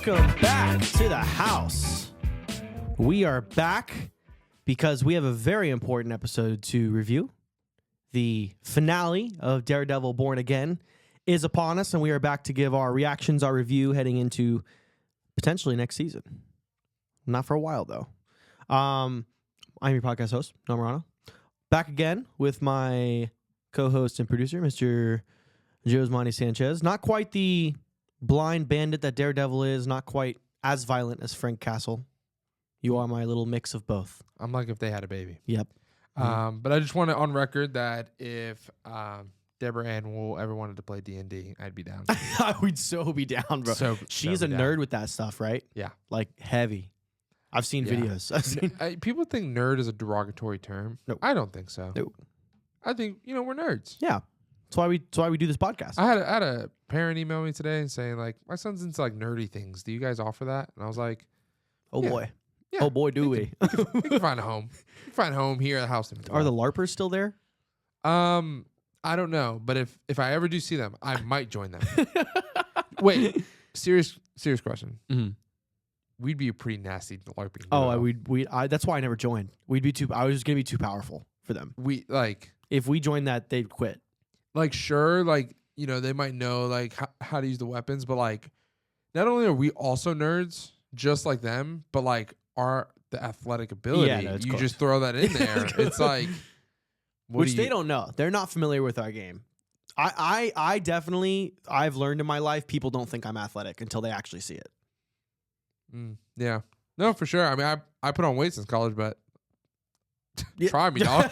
Welcome back to the house. We are back because we have a very important episode to review. The finale of Daredevil Born Again is upon us, and we are back to give our reactions, our review heading into potentially next season. Not for a while, though. I'm your podcast host, Noah Marano. Back again with my co-host and producer, Mr. Josmanni Sanchez. Not quite the blind bandit that Daredevil is, not quite as violent as Frank Castle. You are my little mix of both. I'm like if they had a baby. Yep. But I just want it on record that if Deborah Ann Wool ever wanted to play D&D, I'd be down. I would so be down, bro. She's a nerd with that stuff, right? Yeah. Like heavy. I've seen videos. People think nerd is a derogatory term. Nope. I don't think so. Nope. I think, we're nerds. Yeah. That's why we do this podcast. I had a parent email me today saying, like, my son's into, like, nerdy things. Do you guys offer that? And I was like, oh, yeah. boy. Yeah, oh, boy, do we. We can find a home. We can find a home here at the house. Are the LARPers still there? I don't know. But if I ever do see them, I might join them. Wait. Serious question. Mm-hmm. We'd be a pretty nasty LARPing. Oh, that's why I never joined. I was going to be too powerful for them. If we joined that, they'd quit. Like, sure, like, they might know, like, how to use the weapons, but, like, not only are we also nerds, just like them, but, like, the athletic ability. Yeah, no, you just throw that in there. It's like... Which they don't know. They're not familiar with our game. I definitely, I've learned in my life, people don't think I'm athletic until they actually see it. Yeah. No, for sure. I mean, I put on weight since college, but try me, dog.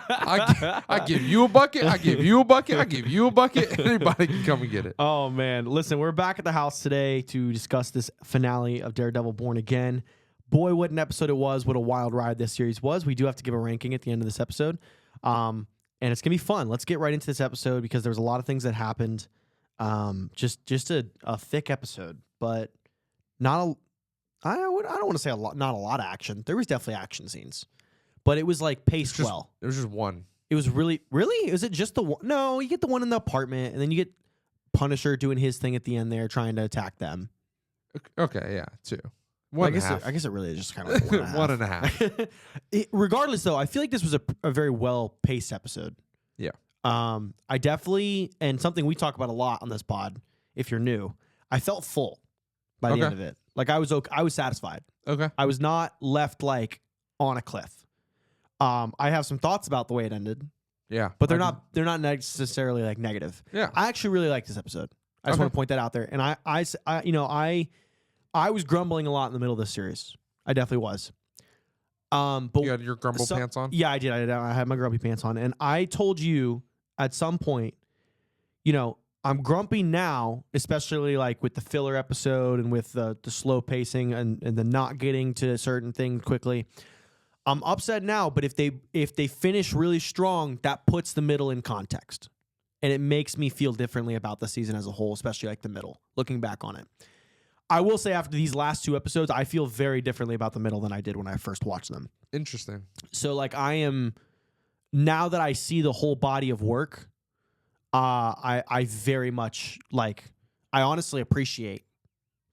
I give you a bucket. I give you a bucket. I give you a bucket. Anybody can come and get it. Oh, man. Listen, we're back at the house today to discuss this finale of Daredevil Born Again. Boy, what an episode it was. What a wild ride this series was. We do have to give a ranking at the end of this episode. And it's going to be fun. Let's get right into this episode because there's a lot of things that happened. Just a thick episode, but I don't want to say not a lot of action. There was definitely action scenes, but it was like paced well. There was just one. It was really? Is it just the one? No, you get the one in the apartment, and then you get Punisher doing his thing at the end there, trying to attack them. Okay, yeah, two. I guess it really is just kind of like one and a half. Regardless, though, I feel like this was a very well-paced episode. Yeah. I definitely, and something we talk about a lot on this pod, if you're new, I felt full by the end of it. Like I was satisfied. Okay. I was not left like on a cliff. I have some thoughts about the way it ended. Yeah. But they're not necessarily like negative. Yeah. I actually really like this episode. I just want to point that out there. And I was grumbling a lot in the middle of this series. I definitely was. But you had your grumble pants on? Yeah, I did. I had my grumpy pants on. And I told you at some point, I'm grumpy now, especially like with the filler episode and with the slow pacing and the not getting to certain things quickly. I'm upset now, but if they finish really strong, that puts the middle in context. And it makes me feel differently about the season as a whole, especially like the middle, looking back on it. I will say after these last two episodes, I feel very differently about the middle than I did when I first watched them. Interesting. So like now that I see the whole body of work, I very much I honestly appreciate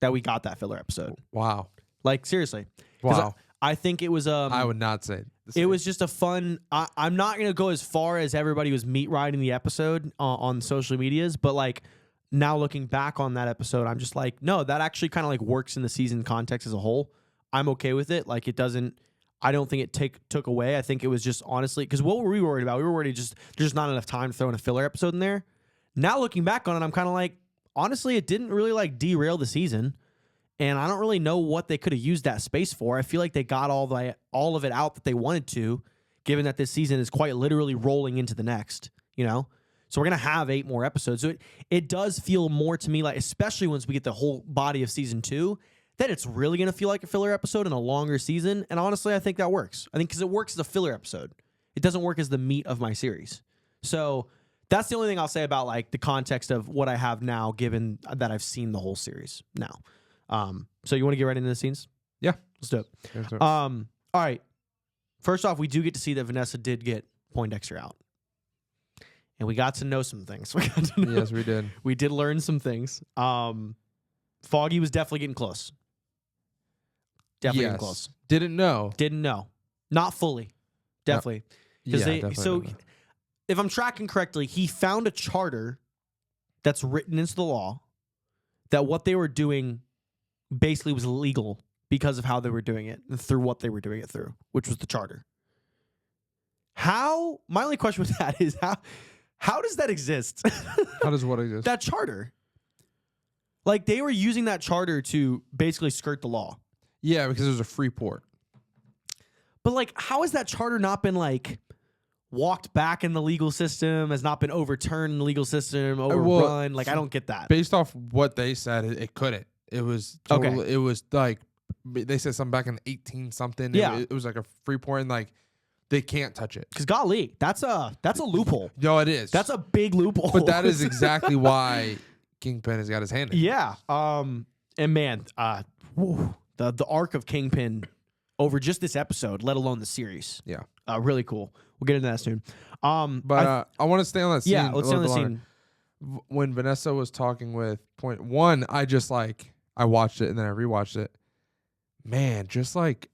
that we got that filler episode. Wow. Like seriously. Wow. I think it was I would not say it was just a fun. I'm not gonna go as far as everybody was meat riding the episode on social medias, but like now looking back on that episode, I'm just like, no, that actually kind of like works in the season context as a whole. I'm okay with it. Like it doesn't. I don't think it took away. I think it was just honestly because what were we worried about? We were worried there's not enough time to throw in a filler episode in there. Now looking back on it, I'm kind of like, honestly, it didn't really like derail the season, and I don't really know what they could have used that space for. I feel like they got all of it out that they wanted to, given that this season is quite literally rolling into the next. So we're gonna have 8 more episodes. So it does feel more to me like, especially once we get the whole body of season 2. That it's really going to feel like a filler episode in a longer season. And honestly, I think that works. I think because it works as a filler episode. It doesn't work as the meat of my series. So that's the only thing I'll say about like the context of what I have now, given that I've seen the whole series now. So you want to get right into the scenes? Yeah. Let's do it. All right. First off, we do get to see that Vanessa did get Poindexter out. And we got to know some things. Yes, we did. We did learn some things. Foggy was definitely getting close. Definitely getting close. Didn't know. Not fully. Definitely. Definitely. So if I'm tracking correctly, he found a charter that's written into the law that what they were doing basically was illegal because of how they were doing it and through what they were doing it through, which was the charter. My only question with that is how does that exist? How does what exist? That charter. Like, they were using that charter to basically skirt the law. Yeah, because it was a free port. But, like, how has that charter not been, like, walked back in the legal system, has not been overturned in the legal system, overrun? I don't get that. Based off what they said, it couldn't. It was totally, okay. It was, like, they said something back in 18-something. Yeah. It was, like, a free port, and, like, they can't touch it. Because golly, that's a loophole. No, it is. That's a big loophole. But that is exactly why Kingpin has got his hand in it. Yeah. And man, the arc of Kingpin over just this episode, let alone the series. Yeah. Really cool. We'll get into that soon. But I want to stay on that scene. Yeah, let's stay on the scene. When Vanessa was talking with Point One, I watched it and then I rewatched it. Man, just like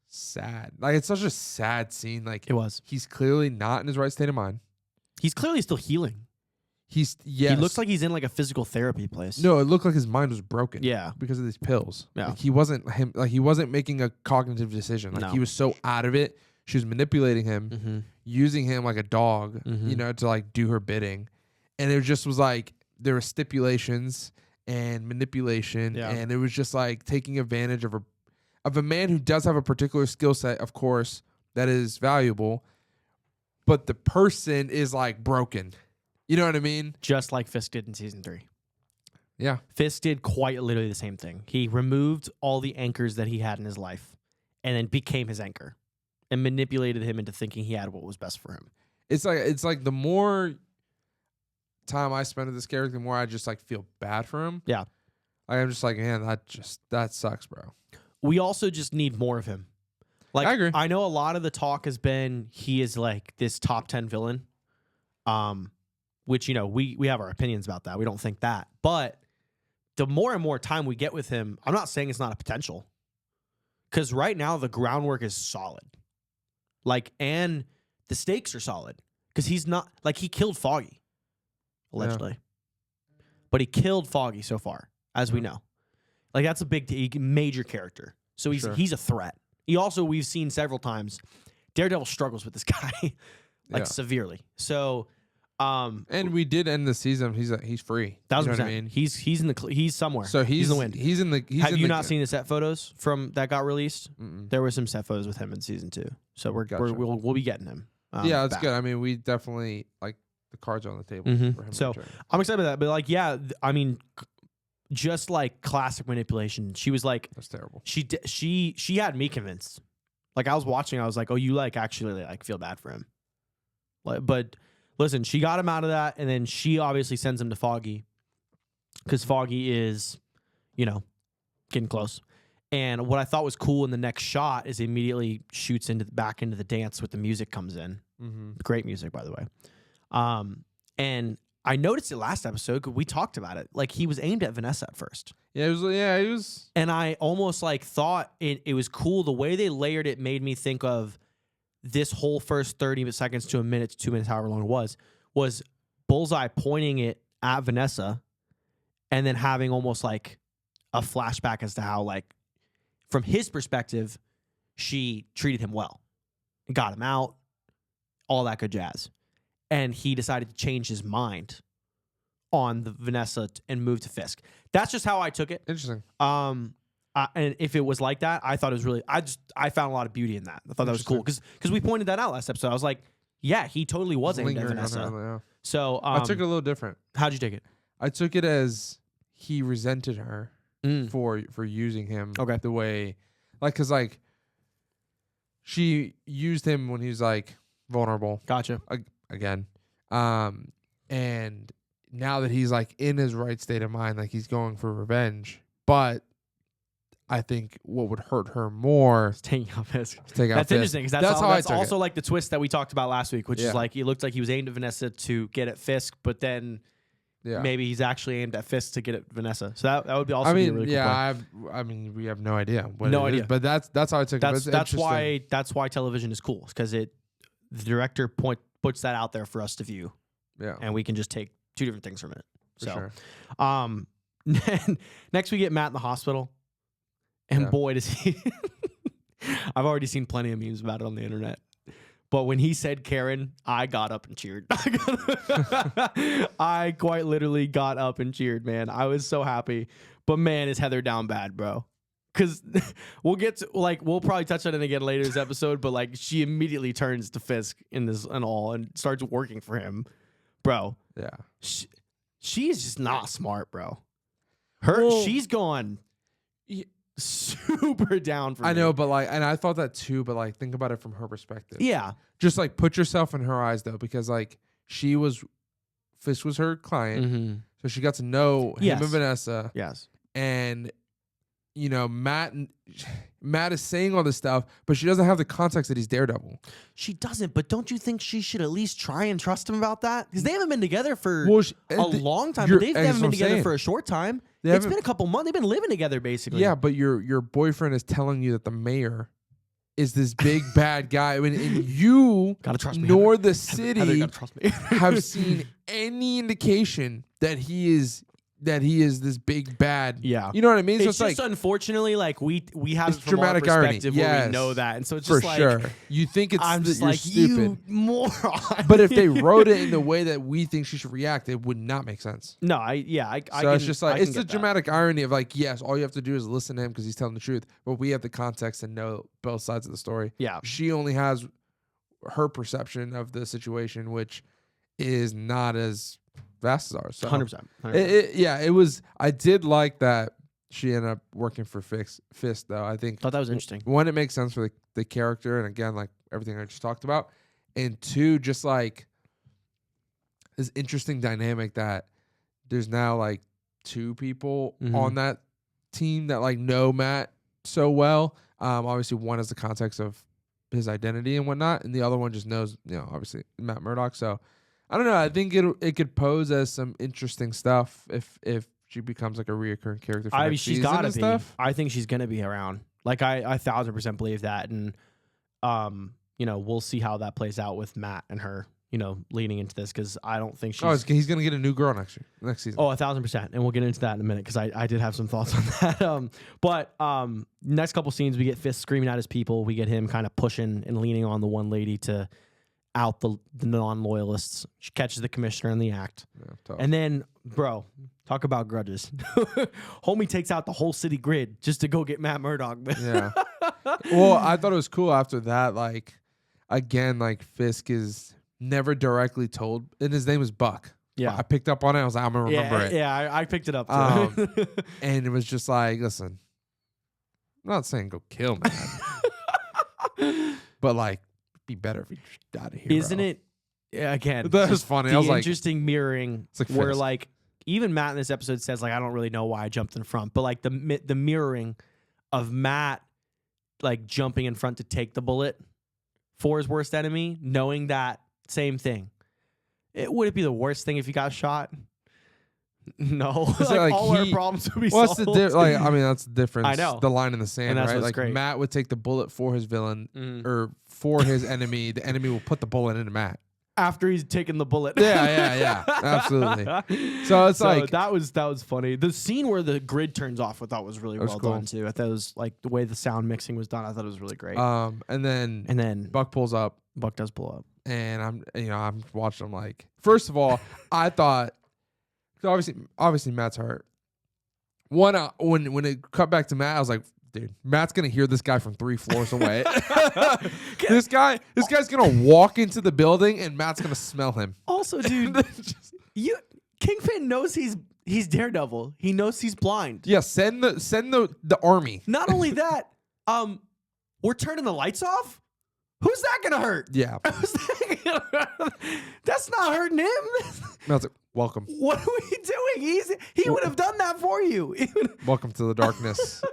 sad. Like, it's such a sad scene. Like, it was. He's clearly not in his right state of mind. He's clearly still healing. He looks like he's in like a physical therapy place. No, it looked like his mind was broken. Yeah, because of these pills. Yeah, like he wasn't making a cognitive decision. Like, he was so out of it. She was manipulating him, using him like a dog, to like do her bidding, and it just was like there were stipulations and manipulation, and it was just like taking advantage of a man who does have a particular skill set, of course, that is valuable, but the person is like broken. You know what I mean? Just like Fisk did in season 3. Yeah. Fisk did quite literally the same thing. He removed all the anchors that he had in his life and then became his anchor and manipulated him into thinking he had what was best for him. It's like the more time I spend with this character, the more I just like feel bad for him. Yeah. Like, I'm just like, man, that sucks, bro. We also just need more of him. Like, I agree. I know a lot of the talk has been he is like this top 10 villain. Which, we have our opinions about that. We don't think that. But the more and more time we get with him, I'm not saying it's not a potential. Because right now, the groundwork is solid. Like, and the stakes are solid. Because he's not, like, he killed Foggy. Allegedly. Yeah. But he killed Foggy so far, as we know. Like, that's a major character. So he's a threat. We've seen several times, Daredevil struggles with this guy, severely. So... and we did end the season. He's free. 1,000%. You know what I mean? He's somewhere. So he's in the wind. Have you not seen the set photos from that got released? Mm-mm. There were some set photos with him in season 2. So we'll be getting him. Yeah, that's back. good. I mean, we definitely like the cards are on the table for him. So I'm excited about that. But just like classic manipulation. She was like, that's terrible. She had me convinced. Like, I was watching, I was like, oh, you like actually like feel bad for him. But listen, she got him out of that, and then she obviously sends him to Foggy because Foggy is, getting close. And what I thought was cool in the next shot is he immediately shoots back into the dance with the music comes in. Mm-hmm. Great music, by the way. And I noticed it last episode because we talked about it. Like, he was aimed at Vanessa at first. Yeah, it was. And I almost like thought it was cool. The way they layered it made me think of this whole first 30 seconds to a minute to 2 minutes, however long it was Bullseye pointing it at Vanessa and then having almost like a flashback as to how, like, from his perspective, she treated him well and got him out, all that good jazz. And he decided to change his mind on the Vanessa and move to Fisk. That's just how I took it. Interesting. And if it was like that, I thought it was really. I found a lot of beauty in that. I thought that was cool because we pointed that out last episode. I was like, yeah, he totally was aimed at Vanessa. So I took it a little different. How'd you take it? I took it as he resented her for using him the way, like, because like she used him when he was like vulnerable. Gotcha. Again, and now that he's like in his right state of mind, like he's going for revenge, but I think what would hurt her more is taking out Fisk. That's interesting because that's also like the twist that we talked about last week, which is like it looked like he was aimed at Vanessa to get at Fisk, but then maybe he's actually aimed at Fisk to get at Vanessa. So that would be also be a really cool I mean, we have no idea. No idea. But that's how I took it. That's why television is cool, because the director puts that out there for us to view. Yeah. And we can just take two different things from it. For sure. Next we get Matt in the hospital. And boy, does he... I've already seen plenty of memes about it on the internet. But when he said Karen, I got up and cheered. I quite literally got up and cheered, man. I was so happy. But man, is Heather down bad, bro. Because we'll get to, we'll probably touch on it again later this episode, but she immediately turns to Fisk in this and all and starts working for him. Bro. Yeah. She's just not smart, bro. She's gone super down for me. I know, but and I thought that too, but think about it from her perspective. Yeah. Just put yourself in her eyes though, because Fisk was her client, so she got to know him and Vanessa. Yes. And Matt is saying all this stuff, but she doesn't have the context that he's Daredevil. She doesn't, but don't you think she should at least try and trust him about that? Because they haven't been together for a long time. But they haven't been together for a short time. It's been a couple months. They've been living together, basically. Yeah, but your boyfriend is telling you that the mayor is this big bad guy, and you gotta trust me, nor the city Heather trust me. have seen any indication that he is this big bad. Yeah. You know what I mean? It's so just unfortunately, we have it from dramatic our irony. perspective where we know that. And so it's for just sure. You think it's I'm just you're stupid. You moron. But if they wrote it in the way that we think she should react, it would not make sense. No, it's just it's the dramatic irony of yes, all you have to do is listen to him because he's telling the truth. But we have the context and know both sides of the story. Yeah. She only has her perception of the situation, which is not as vast as ours. So 100%. It was. I did like that she ended up working for Fisk though. I thought that was interesting. One, it makes sense for the character, and again, everything I just talked about, and two, just this interesting dynamic that there's now two people on that team that know Matt so well. Obviously, one has the context of his identity and whatnot, and the other one just knows, obviously Matt Murdock. So I don't know. I think it could pose as some interesting stuff if she becomes a reoccurring character for next she's season gotta and be. stuff. I think she's gonna be around. I 1,000% believe that, and we'll see how that plays out with Matt and her. Leading into this, because I don't think she's. He's gonna get a new girl next season. 1,000%, and we'll get into that in a minute because I did have some thoughts on that. But next couple scenes, we get Fisk screaming at his people. We get him kind of pushing and leaning on the one lady to out the non-loyalists. She catches the commissioner in the act. Yeah, and then, bro, talk about grudges. Homie takes out the whole city grid just to go get Matt Murdock. Yeah. Well, I thought it was cool after that. Again, Fisk is never directly told, and his name was Buck. Yeah. I picked up on it. I was like, I'm going to remember it. Yeah, I picked it up too. And it was just listen, I'm not saying go kill Matt, but be better if he just out of here. Isn't it? Again, that was funny. The I was interesting mirroring where Fisk. even Matt in this episode says I don't really know why I jumped in front, but the mirroring of Matt jumping in front to take the bullet for his worst enemy, knowing that same thing. Would it be the worst thing if you got shot? No. All our problems would be solved. I mean, that's the difference. I know. The line in the sand, and that's right? great. Matt would take the bullet for his villain or for his enemy. The enemy will put the bullet into Matt. After he's taken the bullet. Yeah. Absolutely. So it's that was funny. The scene where the grid turns off, I thought was really well done too. I thought it was the way the sound mixing was done. I thought it was really great. And then Buck pulls up. Buck does pull up. And I'm watching him first of all, I thought obviously Matt's hurt. When it cut back to Matt, I was like, dude, Matt's gonna hear this guy from 3 floors away. this guy's gonna walk into the building and Matt's gonna smell him. Also, dude, Kingpin knows he's Daredevil. He knows he's blind. Yeah, send the army. Not only that, we're turning the lights off. Who's that gonna hurt? Yeah. That's not hurting him. Matt's like, welcome. What are we doing? He would have done that for you. Welcome to the darkness.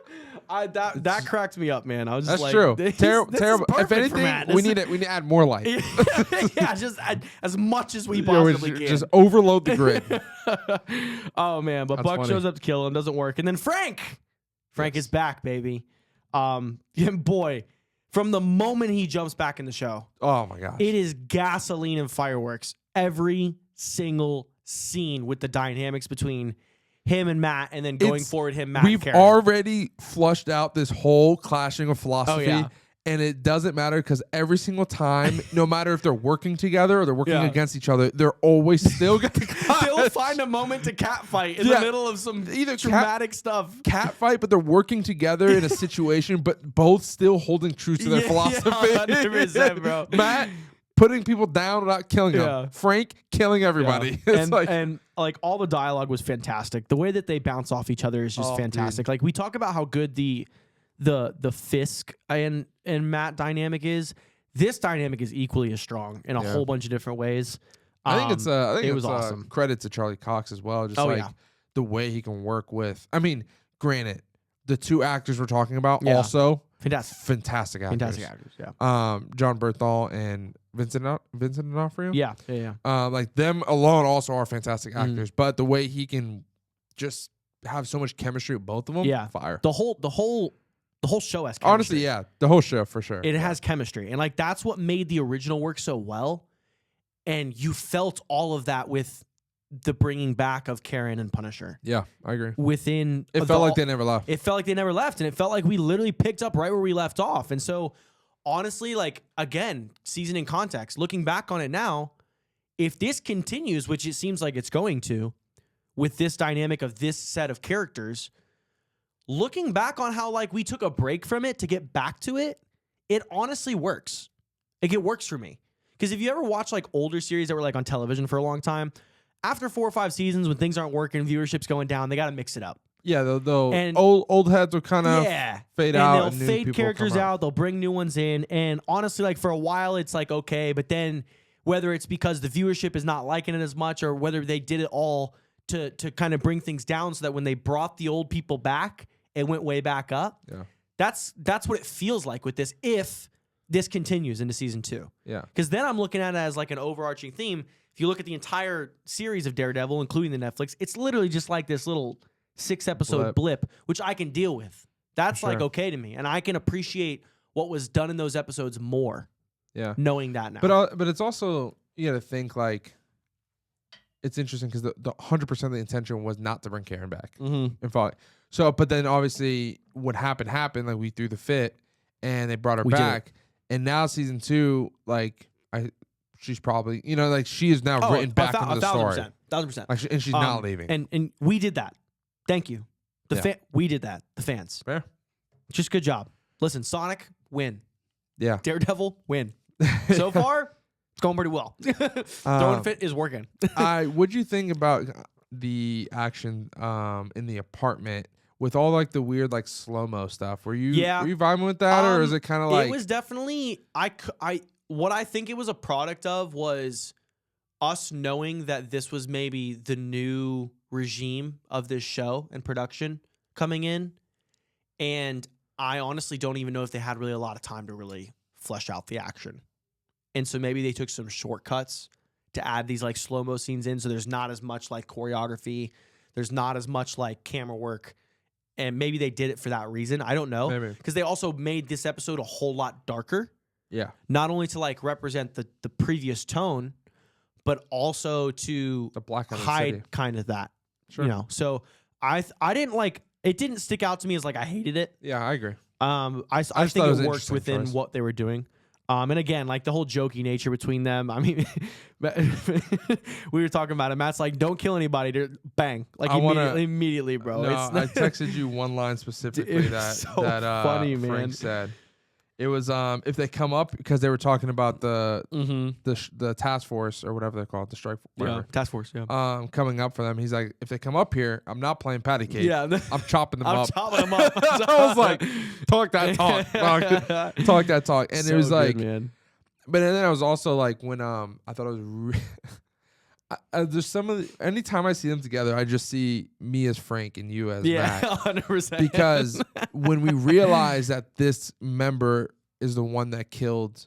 That cracked me up, man. I was just That's like, true. This Terrible. is If anything, we need to add more light. yeah, just as much as we possibly can. Just overload the grid. Oh man, but That's Buck funny. shows up to kill him, doesn't work, and then Frank is back, baby. And boy, from the moment he jumps back in the show, Oh my gosh, it is gasoline and fireworks. Every single scene with the dynamics between him and Matt, and then going forward, Matt. We've and Karen. already flushed out this whole clashing of philosophy. Oh, yeah. And it doesn't matter because every single time, no matter if they're working together or they're working against each other, they're always still going to They'll find a moment to catfight in the middle of some either traumatic stuff. Catfight, but they're working together in a situation, but both still holding true to their philosophy. 100%, bro. Matt putting people down without killing them. Frank killing everybody. And all the dialogue was fantastic. The way that they bounce off each other is just fantastic. Dude. Like we talk about how good the Fisk and Matt dynamic is. This dynamic is equally as strong in a whole bunch of different ways. I think it's it was awesome. Credit to Charlie Cox as well. Just the way he can work with. I mean, granted, the two actors we're talking about also fantastic actors. Fantastic actors. Yeah. John Berthal and Vincent D'Onofrio. Yeah. Like them alone also are fantastic actors. But the way he can just have so much chemistry with both of them, fire. The whole show has chemistry. Honestly, the whole show for sure. It has chemistry. And that's what made the original work so well. And you felt all of that with the bringing back of Karen and Punisher. Yeah, I agree. It felt like they never left. It felt like they never left. And it felt like we literally picked up right where we left off. And so, honestly, again, season in context, looking back on it now, if this continues, which it seems like it's going to, with this dynamic of this set of characters, looking back on how we took a break from it to get back to it, it honestly works. It works for me. Because if you ever watch older series that were on television for a long time, after 4 or 5 seasons when things aren't working, viewership's going down, they got to mix it up. Yeah, they'll old heads will kind of fade out. And they'll fade characters out. They'll bring new ones in. And honestly, for a while, it's okay. But then whether it's because the viewership is not liking it as much or whether they did it all to kind of bring things down so that when they brought the old people back, it went way back up. Yeah. That's what it feels like with this if this continues into season 2. Yeah. Because then I'm looking at it as an overarching theme. If you look at the entire series of Daredevil, including the Netflix, it's literally just this little 6-episode blip, which I can deal with. That's okay to me. And I can appreciate what was done in those episodes more. Yeah. Knowing that now. But it's also, you got to think it's interesting because the 100% of the intention was not to bring Karen back. Mm-hmm. In fact, but then obviously what happened, we threw the fit and they brought her back. And now season 2, she's probably, she is now written back into the story. 1,000%. And she's not leaving. And we did that. Thank you. We did that. The fans. Fair. Just good job. Listen, Sonic, win. Yeah. Daredevil, win. So far, it's going pretty well. Throwing fit is working. What'd you think about the action in the apartment with all the weird slow-mo stuff? Were you vibing with that, or is it kind of It was definitely what I think it was a product of was us knowing that this was maybe the new regime of this show and production coming in, and I honestly don't even know if they had really a lot of time to really flesh out the action, and so maybe they took some shortcuts to add these slow-mo scenes in, so there's not as much choreography, there's not as much camera work. And maybe they did it for that reason. I don't know. Because they also made this episode a whole lot darker. Yeah. Not only to represent the previous tone, but also to the black hide kind of that. Sure. So I didn't it didn't stick out to me as I hated it. Yeah, I agree. I think it worked within what they were doing. And again, the whole jokey nature between them. I mean, we were talking about it. Matt's don't kill anybody. Bang. Immediately, bro. No, I texted you one line specifically that funny, Frank man. said. It was if they come up, because they were talking about the task force or whatever they're called, the strike force. Task force, coming up for them. He's like, if they come up here, I'm not playing patty cake. Yeah. I'm chopping them up. Chopping them up. I was like, talk that talk. Talk that talk. And so it was good, man. But then I was also when I thought it was there's some of the, anytime I see them together, I just see me as Frank and you as Matt. 100%. Because when we realize that this member is the one that killed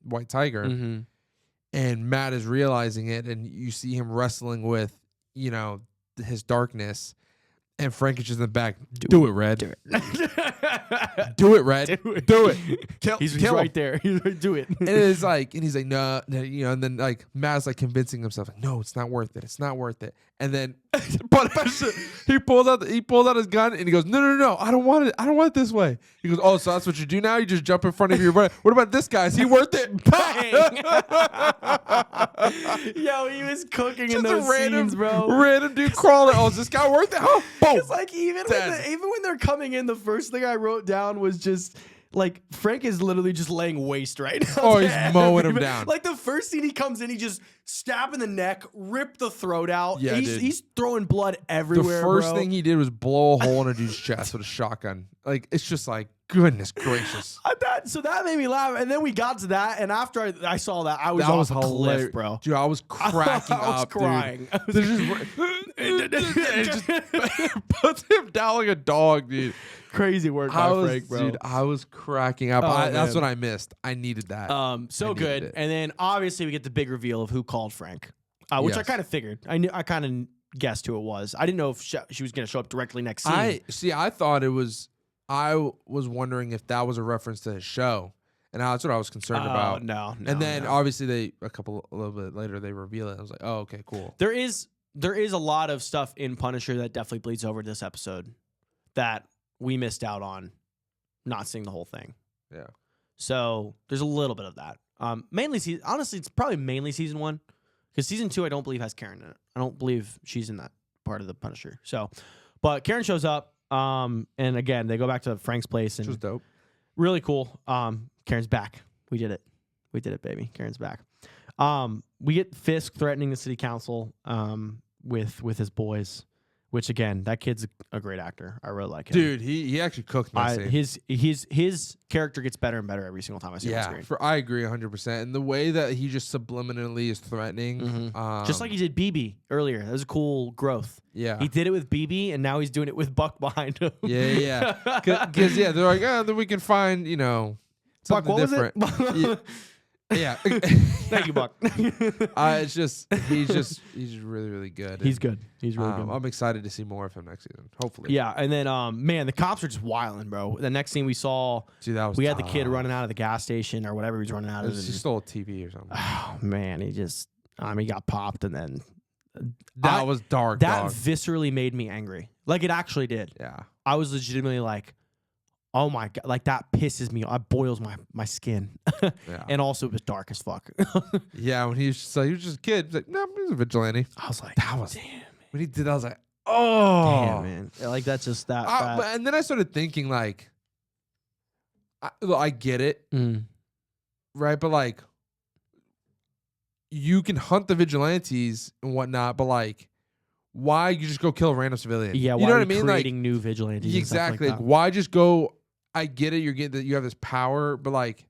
White Tiger, and Matt is realizing it, and you see him wrestling with, you know, his darkness, and Frank is just in the back. Do it, Red. Do it. Do it, Red. Do it. He's kill right him. there. He's right. Do it. And it's like, and he's like, no, you know, and then like Matt's like convincing himself, like, no, it's not worth it. It's not worth it. And then, but he pulls out his gun and he goes, no, I don't want it. I don't want it this way. He goes, oh, so that's what you do now? You just jump in front of your brother. What about this guy? Is he worth it? Bang! Yo, he was cooking Just in those scenes, bro. Random dude crawling. Oh, is this guy worth it? Oh, boom. It's like even when they're coming in, the first thing I wrote down was just like Frank is literally just laying waste right now. Oh, he's mowing him down. Like the first scene he comes in, he just stab in the neck, rip the throat out. Yeah, he's throwing blood everywhere. The first thing he did was blow a hole in a dude's chest with a shotgun. Like, it's just like, goodness gracious. So that made me laugh. And then we got to that, and after I saw that, I was That off was a hilarious, cliff, bro. Dude, I was cracking I was up, crying. Dude. It just puts him down like a dog, dude. Crazy work by Frank, bro. Dude, I was cracking up. Oh, That's what I missed. I needed that. So good. And then obviously we get the big reveal of who called Frank, which I kind of figured. I kind of guessed who it was. I didn't know if she was going to show up directly next scene. I thought it was. I was wondering if that was a reference to his show, and that's what I was concerned about. No. And then obviously a little bit later they reveal it. I was like, oh, okay, cool. There is a lot of stuff in Punisher that definitely bleeds over this episode that we missed out on not seeing the whole thing. Yeah. So there's a little bit of that. Honestly, it's probably mainly season 1, because season 2 I don't believe has Karen in it. I don't believe she's in that part of the Punisher. So, but Karen shows up. And again, they go back to Frank's place, and which was dope. Really cool. Karen's back. We did it, baby. Karen's back. We get Fisk threatening the city council with his boys, which again, that kid's a great actor. I really like him. Dude, he actually cooked my scene. His character gets better and better every single time I see him on screen. I agree 100%. And the way that he just subliminally is threatening, just like he did BB earlier. That was a cool growth. Yeah, he did it with BB, and now he's doing it with Buck behind him. Yeah. Because they're like, then we can find something Buck, different. Was it? Yeah. Thank you, Buck. It's just he's really, really good. He's good. He's really good. I'm excited to see more of him next season. Hopefully. Yeah, and then man, the cops are just wilding, bro. The next scene we saw, we had the kid running out of the gas station or whatever he was running out of. He stole a TV or something. Oh man, he got popped, and then that was dark. That viscerally made me angry. Like it actually did. Yeah. I was legitimately like, oh my God, like that pisses me off. It boils my skin. Yeah. And also it was dark as fuck. Yeah, when he was just a kid. He's like, no, he's a vigilante. I was like, damn. When he did that, I was like, oh. Damn, man. Like that's just that. And then I started thinking like, I get it. Right? But like, you can hunt the vigilantes and whatnot, but like, why you just go kill a random civilian? Yeah, you know what I mean? Creating new vigilantes. Exactly. Like why just go? I get it. You're getting that you have this power, but like,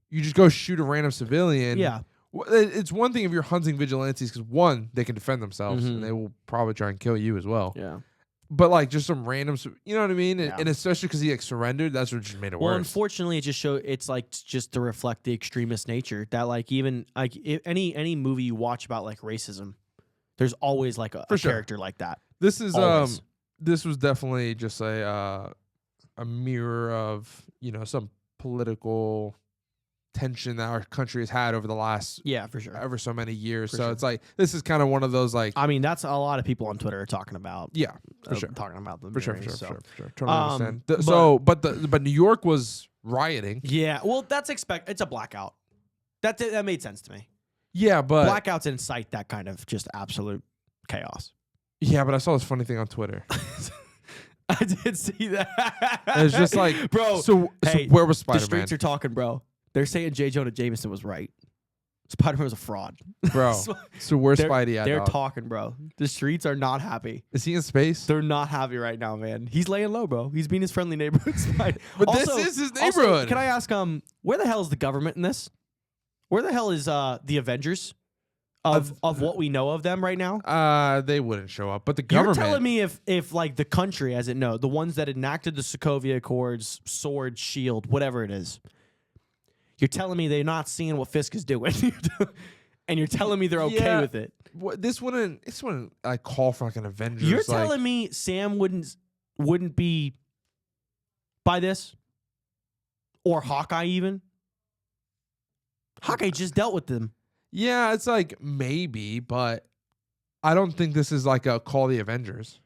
you just go shoot a random civilian. Yeah. It's one thing if you're hunting vigilantes because one, they can defend themselves and they will probably try and kill you as well. Yeah. But like just some random, you know what I mean? Yeah. And especially because he like surrendered, that's what just made it worse. Well, unfortunately, it just it's like just to reflect the extremist nature that like even like any movie you watch about like racism, there's always like a character like that. This is this was definitely just a mirror of some political tension that our country has had over the last for sure ever so many years. It's like this is kind of one of those like I mean that's a lot of people on Twitter are talking about. Yeah, for sure. Talking about them for sure. Totally understand. But New York was rioting. Yeah, well that's it's a blackout. That made sense to me. Yeah, but blackouts incite that kind of just absolute chaos. Yeah, but I saw this funny thing on Twitter. I did see that. It's just like, bro. So where was Spider-Man? The streets are talking, bro. They're saying J. Jonah Jameson was right. Spider-Man was a fraud, bro. So where's Spidey at? They're talking, bro. The streets are not happy. Is he in space? They're not happy right now, man. He's laying low, bro. He's being his friendly neighborhood Spider. But also, this is his neighborhood. Also, can I ask, where the hell is the government in this? Where the hell is the Avengers? of what we know of them right now? They wouldn't show up, but the government. You're telling me if like the country, as it know, the ones that enacted the Sokovia Accords, sword, shield, whatever it is, you're telling me they're not seeing what Fisk is doing, and you're telling me they're okay with it. This wouldn't like call for like an Avengers. You're telling me Sam wouldn't be by this, or Hawkeye even. Hawkeye just dealt with them. Yeah, it's like maybe, but I don't think this is like a call the Avengers.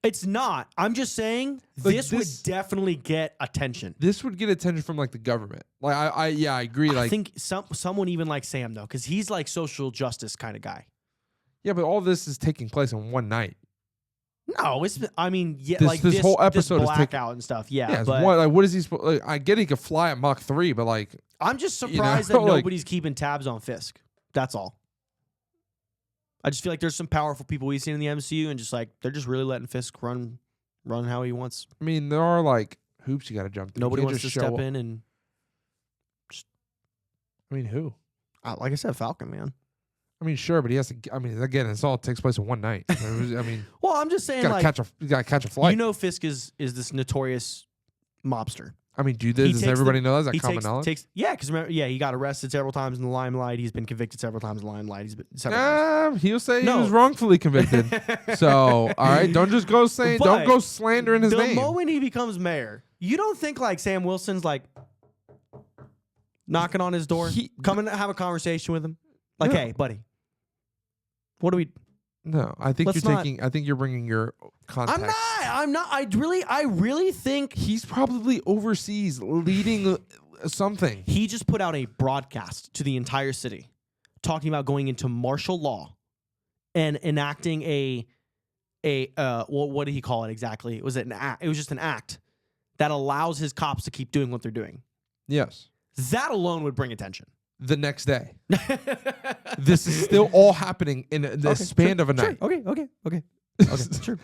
It's not. I'm just saying like this would definitely get attention. This would get attention from like the government. Like I agree. I think someone even like Sam though, because he's like social justice kind of guy. Yeah, but all this is taking place in one night. No, this whole episode is blackout and stuff. Yeah, but what is he supposed? Like, I get he could fly at Mach 3, but like I'm just surprised that nobody's keeping tabs on Fisk. That's all. I just feel like there's some powerful people we've seen in the MCU, and just like they're just really letting Fisk run how he wants. I mean, there are like hoops you got to jump through. Nobody wants to step in and. I mean, who? Like I said, Falcon, man. I mean, sure, but he has to. I mean, again, this all takes place in one night. I mean, well, I'm just saying, you gotta catch a flight. You know, Fisk is this notorious mobster. I mean, does everybody know that? Is that common knowledge? Because remember, he got arrested several times in the limelight. He's been convicted several times in the limelight. He's been several times. He'll say he was wrongfully convicted. So, all right, don't just go saying, don't go slandering his name. The moment he becomes mayor, you don't think like Sam Wilson's like knocking on his door, coming to have a conversation with him, like, hey, buddy, what do we? No, I think I think you're bringing your context. I'm not. I really think he's probably overseas leading something. He just put out a broadcast to the entire city talking about going into martial law and enacting what did he call it exactly? It was an act. It was just an act that allows his cops to keep doing what they're doing. Yes. That alone would bring attention. The next day. This is still all happening in the span of a night. Okay. Sure.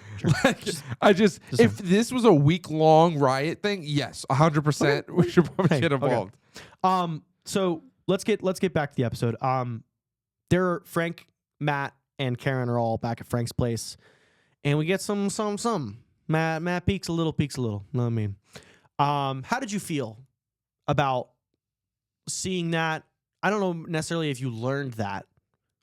If this was a week-long riot thing, yes, 100%, we should probably get involved. Okay. So let's get back to the episode. Frank, Matt, and Karen are all back at Frank's place, and we get some. Matt peeks a little. Know what I mean? How did you feel about seeing that? I don't know necessarily if you learned that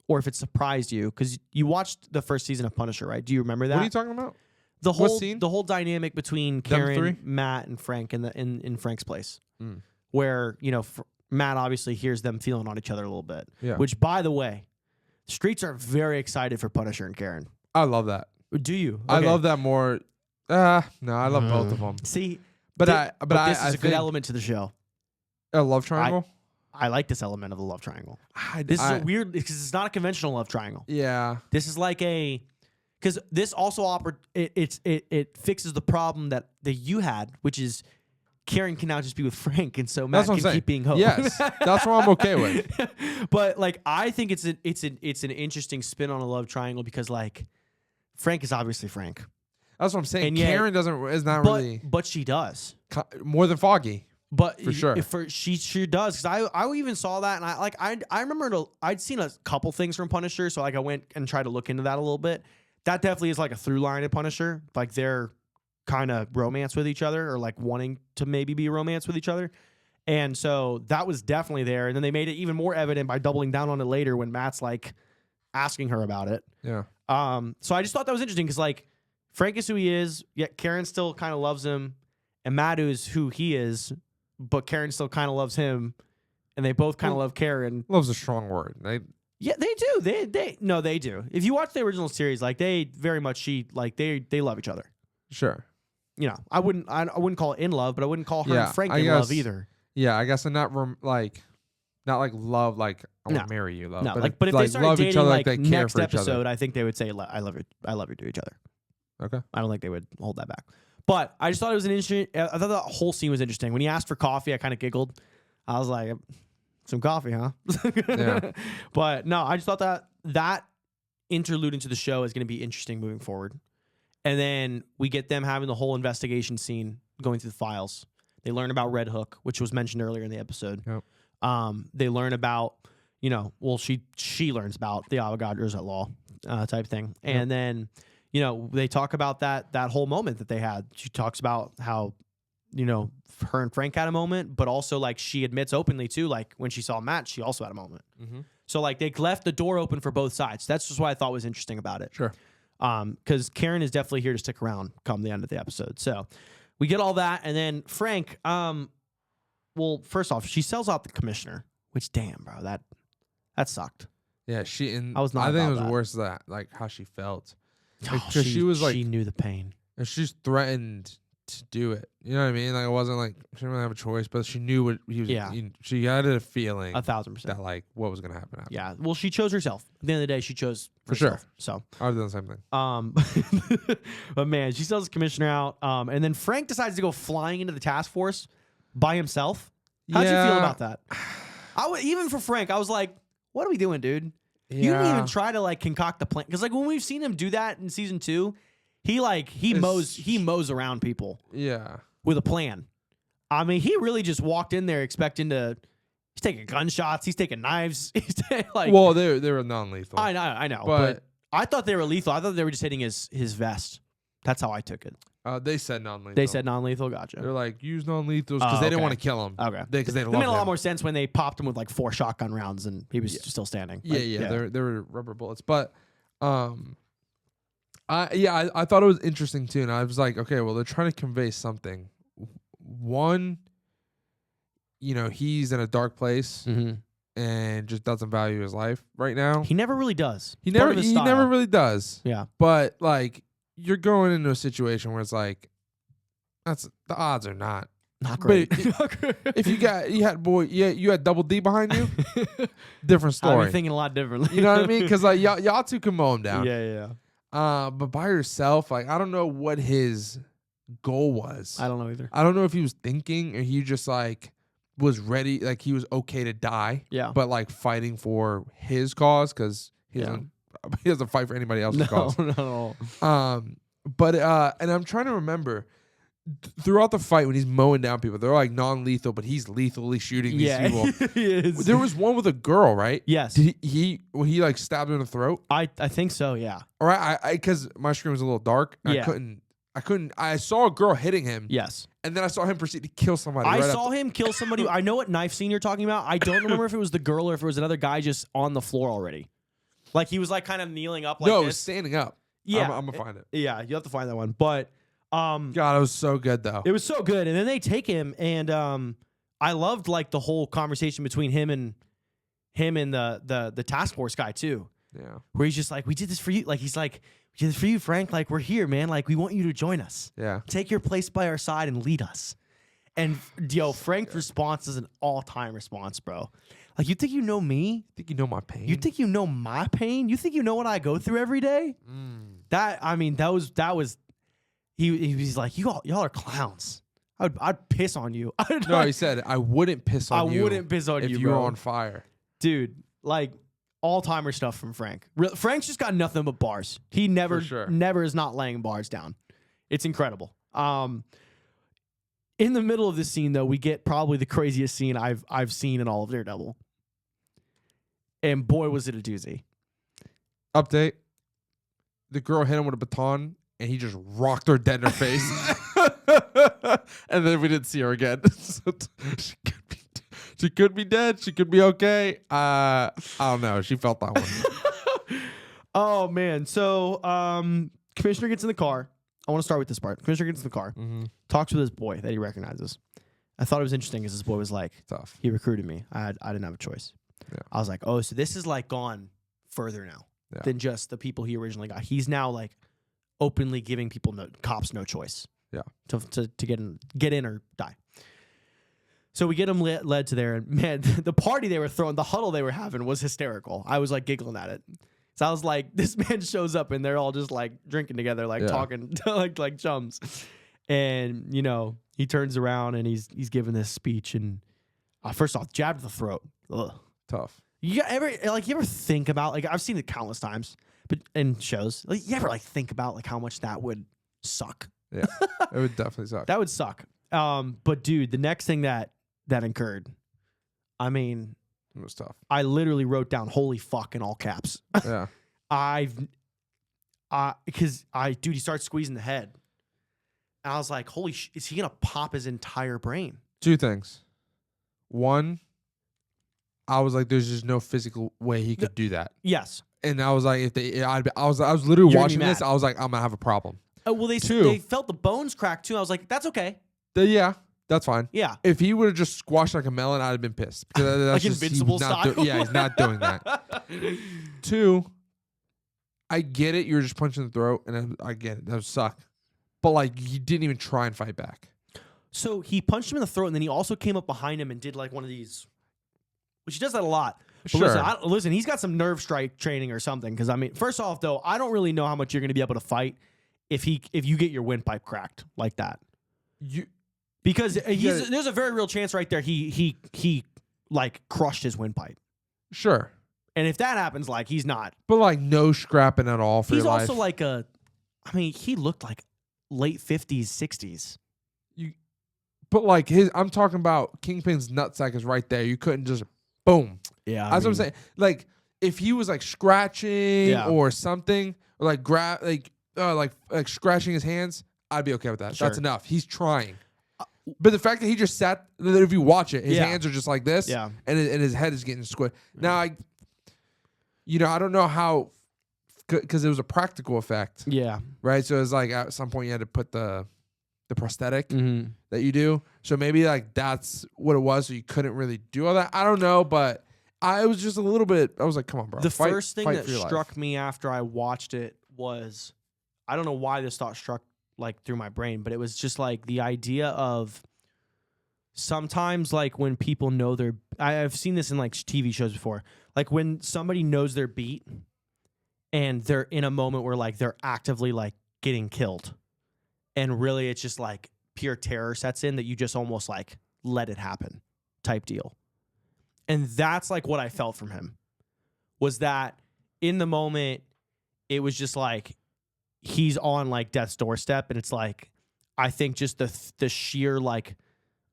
or if it surprised you, because you watched the first season of Punisher, right? Do you remember that? What are you talking about? The whole dynamic between Karen, Matt, and Frank in Frank's place, where Matt obviously hears them feeling on each other a little bit. Yeah. Which, by the way, streets are very excited for Punisher and Karen. I love that. Do you? Okay. I love that more. No, I love both of them. See, but this is a good element to the show. A love triangle. I like this element of the love triangle. This is a weird, because it's not a conventional love triangle. Yeah. This is like because this also it fixes the problem that you had, which is Karen can now just be with Frank, and so Matt can keep being Hope. Yes, that's what I'm okay with. But like, I think it's an interesting spin on a love triangle, because like Frank is obviously Frank. That's what I'm saying. And Karen is not really, but she does more than Foggy. But for sure, she sure does, because I even saw that, and I remember I'd seen a couple things from Punisher, so like I went and tried to look into that a little bit. That definitely is like a through line in Punisher, like their kind of romance with each other, or like wanting to maybe be a romance with each other, and so that was definitely there. And then they made it even more evident by doubling down on it later when Matt's like asking her about it. Yeah. So I just thought that was interesting, because like Frank is who he is, yet Karen still kind of loves him, and Matt is who he is. But Karen still kind of loves him, and they both kind of love Karen. Love's a strong word. Yeah, they do. They do. If you watch the original series, like they very much they love each other. Sure. I wouldn't call it in love, but I wouldn't call her and Frank in love either. Yeah, I guess, and not like love, like I want to marry you, love. No, but if they started love dating each other, like they care next for each episode, other. I think they would say I love you to each other. Okay. I don't think they would hold that back. But I just thought it was I thought the whole scene was interesting. When he asked for coffee, I kind of giggled. I was like, some coffee, huh? Yeah. But no, I just thought that interlude into the show is going to be interesting moving forward. And then we get them having the whole investigation scene, going through the files. They learn about Red Hook, which was mentioned earlier in the episode. Yep. They learn about, well, she learns about the Avogadros at law type thing. And then, they talk about that whole moment that they had. She talks about how, her and Frank had a moment, but also like she admits openly too, like when she saw Matt, she also had a moment. Mm-hmm. So like they left the door open for both sides. That's just what I thought was interesting about it. Sure. Because Karen is definitely here to stick around come the end of the episode. So we get all that. And then Frank, well, first off, she sells out the commissioner, which damn, bro, that sucked. Yeah, I was not I think it was that. worse that like how she felt. Because she was like, she knew the pain. And she's threatened to do it. You know what I mean? Like it wasn't like she didn't really have a choice, but she knew what he was. Yeah. She had a feeling 1,000% that like what was gonna happen. Yeah. Well, she chose herself. At the end of the day, she chose for herself. sure. So I would have done the same thing. But man, she sells the commissioner out. And then Frank decides to go flying into the task force by himself. How'd you feel about that? Even for Frank, I was like, "What are we doing, dude? Yeah. You didn't even try to like concoct the plan." Because like when we've seen him do that in season 2, he mows around people. Yeah. With a plan. I mean, he really just walked in there expecting to. He's taking gunshots. He's taking knives. He's like. Well, they were non-lethal. I know. But I thought they were lethal. I thought they were just hitting his vest. That's how I took it. They said non-lethal. They said non-lethal. Gotcha. They're like use non-lethals because they didn't want to kill him. Okay. Because they made a lot more sense when they popped him with like 4 shotgun rounds and he was still standing. Yeah, like, There were rubber bullets, but I thought it was interesting too, and I was like, okay, well, they're trying to convey something. One, he's in a dark place and just doesn't value his life right now. He never really does. He never really does. Yeah. But like, you're going into a situation where it's like, the odds are not great. If you had Double D behind you, different story. I'm thinking a lot differently. You know what I mean? Because like y'all two can mow him down. Yeah. But by yourself, like I don't know what his goal was. I don't know either. I don't know if he was thinking or he just like was ready, like he was okay to die. Yeah. But like fighting for his cause because he doesn't fight for anybody else's cause. No. But and I'm trying to remember throughout the fight when he's mowing down people, they're like non-lethal, but he's lethally shooting these people. He is. There was one with a girl, right? Yes. Did he like stabbed her in the throat? I think so. Yeah. All right. I because my screen was a little dark. Yeah. I couldn't. I saw a girl hitting him. Yes. And then I saw him proceed to kill somebody. I saw him kill somebody. I know what knife scene you're talking about. I don't remember if it was the girl or if it was another guy just on the floor already. Like he was like kind of kneeling up like this. No, it was standing up. Yeah. I'm gonna find it. Yeah, you have to find that one. But God, it was so good though. It was so good. And then they take him and I loved like the whole conversation between him and the task force guy too. Yeah. Where he's just like, "We did this for you." Like he's like, "We did this for you, Frank. Like we're here, man. Like we want you to join us. Yeah. Take your place by our side and lead us." And Frank's response is an all-time response, bro. Like, you think you know me? You think you know my pain? You think you know my pain? You think you know what I go through every day? That was. He's like, y'all are clowns. I'd piss on you. No, he said I wouldn't piss on you. I wouldn't piss on you, if you were on fire, dude. Like all-timer stuff from Frank. Frank's just got nothing but bars. He never is not laying bars down. It's incredible. In the middle of this scene, though, we get probably the craziest scene I've seen in all of Daredevil. And boy, was it a doozy. Update. The girl hit him with a baton, and he just rocked her dead in her face. And then we didn't see her again. So she could be dead. She could be okay. I don't know. She felt that one. Oh, man. So Commissioner gets in the car. I want to start with this part. Commissioner gets in the car, talks with his boy that he recognizes. I thought it was interesting because his boy was like, tough. He recruited me. I didn't have a choice. Yeah. I was like, oh, so this is like gone further now than just the people he originally got. He's now like openly giving cops no choice. Yeah. To get in or die. So we get him led to there, and man, the party they were throwing, the huddle they were having was hysterical. I was like giggling at it. So I was like, this man shows up and they're all just like drinking together, like talking like chums. And he turns around and he's giving this speech and first off, jab to the throat. Ugh. Tough. You ever think about, like, I've seen it countless times, but in shows, like, you ever like think about like how much that would suck? Yeah, it would definitely suck. That would suck. But dude, the next thing that occurred, I mean, It was tough. I literally wrote down "holy fuck" in all caps. Yeah. Dude, he starts squeezing the head. And I was like, holy is he going to pop his entire brain? 2 things. One, I was like, there's just no physical way he could do that. Yes. And I was like, I was literally You're watching this. I was like, I'm going to have a problem. Well, they felt the bones crack too. I was like, that's okay. Yeah, that's fine. Yeah. If he would have just squashed like a melon, I'd have been pissed. Because that's like just, Invincible style. He's not doing that. 2, I get it. You're just punching the throat, and I get it. That would suck. But like, he didn't even try and fight back. So he punched him in the throat, and then he also came up behind him and did like one of these, which he does that a lot. But Sure. listen, he's got some nerve strike training or something. Because I mean, first off, though, I don't really know how much you're going to be able to fight if you get your windpipe cracked like that. Because there's a very real chance right there he like crushed his windpipe. Sure. And if that happens, like he's not. But like no scrapping at all for he's your life. also like he looked like late 50s, 60s. But like I'm talking about Kingpin's nutsack is right there. You couldn't just boom. Yeah. That's what I'm saying. Like if he was like scratching or something, or like scratching his hands, I'd be okay with that. Sure. That's enough. He's trying. But the fact that he just sat, if you watch it, his hands are just like this, and his head is getting squished. Now, I don't know how, because it was a practical effect. Yeah. Right? So it was like at some point you had to put the prosthetic that you do. So maybe like that's what it was, so you couldn't really do all that. I don't know, but I was just a little bit, I was like, come on, bro. The first thing that struck me after I watched it was, I don't know why this thought struck like through my brain, but it was just like the idea of sometimes like when people know I've seen this in like TV shows before, like when somebody knows their beat and they're in a moment where like they're actively like getting killed, and really it's just like pure terror sets in that you just almost like let it happen type deal. And that's like what I felt from him, was that in the moment it was just like he's on like death's doorstep, and it's like I think just the sheer like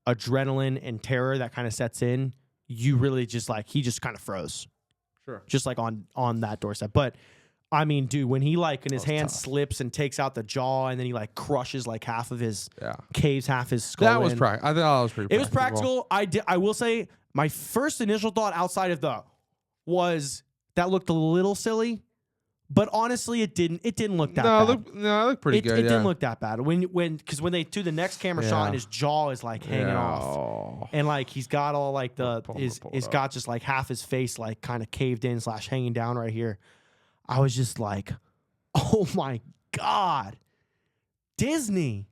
adrenaline and terror that kind of sets in, you really just like he just kind of froze. Sure. Just like on that doorstep. But I mean, dude, when he like in his hand slips and takes out the jaw, and then he like crushes like half of his caves half his skull. That was practical. I thought that was pretty practical. It was practical. I will say my first initial thought outside of was that looked a little silly. But honestly, it didn't look that bad. It looked pretty good. It didn't look that bad. Because when they do the next camera shot and his jaw is like hanging off, and like he's got all like he's got just like half his face like kind of caved in / hanging down right here. I was just like, oh my God, Disney!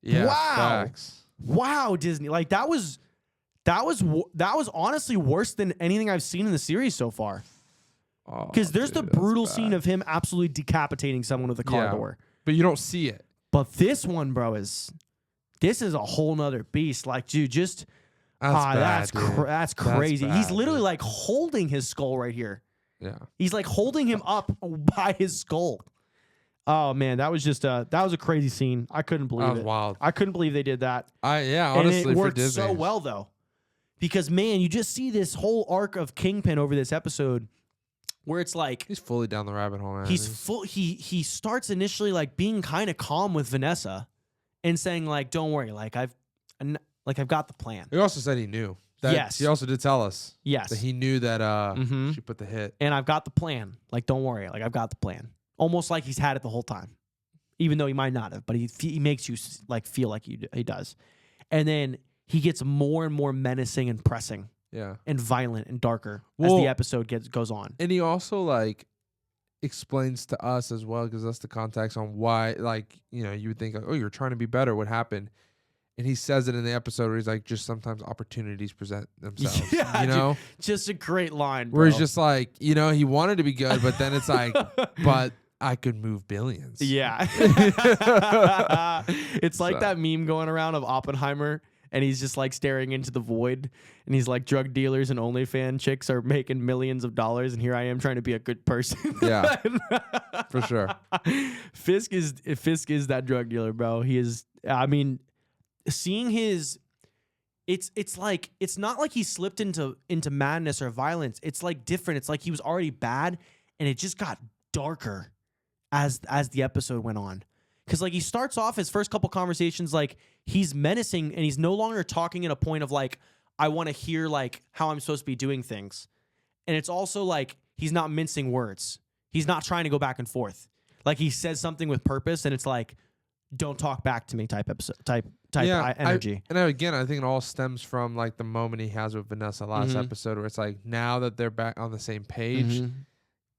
Yeah, wow, facts. Wow, Disney! Like that was honestly worse than anything I've seen in the series so far. Because there's the brutal scene of him absolutely decapitating someone with a car door. But you don't see it. But this one, bro, this is a whole nother beast. Like, dude, just that's crazy. He's literally like holding his skull right here. Yeah. He's like holding him up by his skull. Oh man, that was a crazy scene. I couldn't believe it. That was wild. I couldn't believe they did that. Honestly, and it worked for Disney. so well though. Because man, you just see this whole arc of Kingpin over this episode, where it's like he's fully down the rabbit hole, man. He starts initially like being kind of calm with Vanessa and saying like, "Don't worry, like I've got the plan." He also said he knew. Yes. He also did tell us. Yes. That he knew that she put the hit. And I've got the plan. Like, don't worry, like I've got the plan. Almost like he's had it the whole time, even though he might not have. But he makes you like feel like he does. And then he gets more and more menacing and pressing. Yeah. And violent and darker as the episode goes on. And he also like explains to us as well, because that's the context on why, like, you would think, like, oh, you're trying to be better. What happened? And he says it in the episode where he's like, just sometimes opportunities present themselves. Yeah, dude, just a great line, bro. Where he's just like, he wanted to be good, but then it's like, but I could move billions. Yeah. It's like that meme going around of Oppenheimer. And he's just like staring into the void, and he's like, drug dealers and OnlyFans chicks are making millions of dollars, and here I am trying to be a good person. Yeah, for sure. Fisk is that drug dealer, bro. He is. I mean, seeing his it's like it's not like he slipped into madness or violence. It's like different. It's like he was already bad, and it just got darker as the episode went on. Because like he starts off his first couple conversations like he's menacing, and he's no longer talking at a point of like I want to hear like how I'm supposed to be doing things, and it's also like he's not mincing words. He's not trying to go back and forth. Like he says something with purpose, and it's like, don't talk back to me type energy. Again, I think it all stems from like the moment he has with Vanessa last episode, where it's like now that they're back on the same page,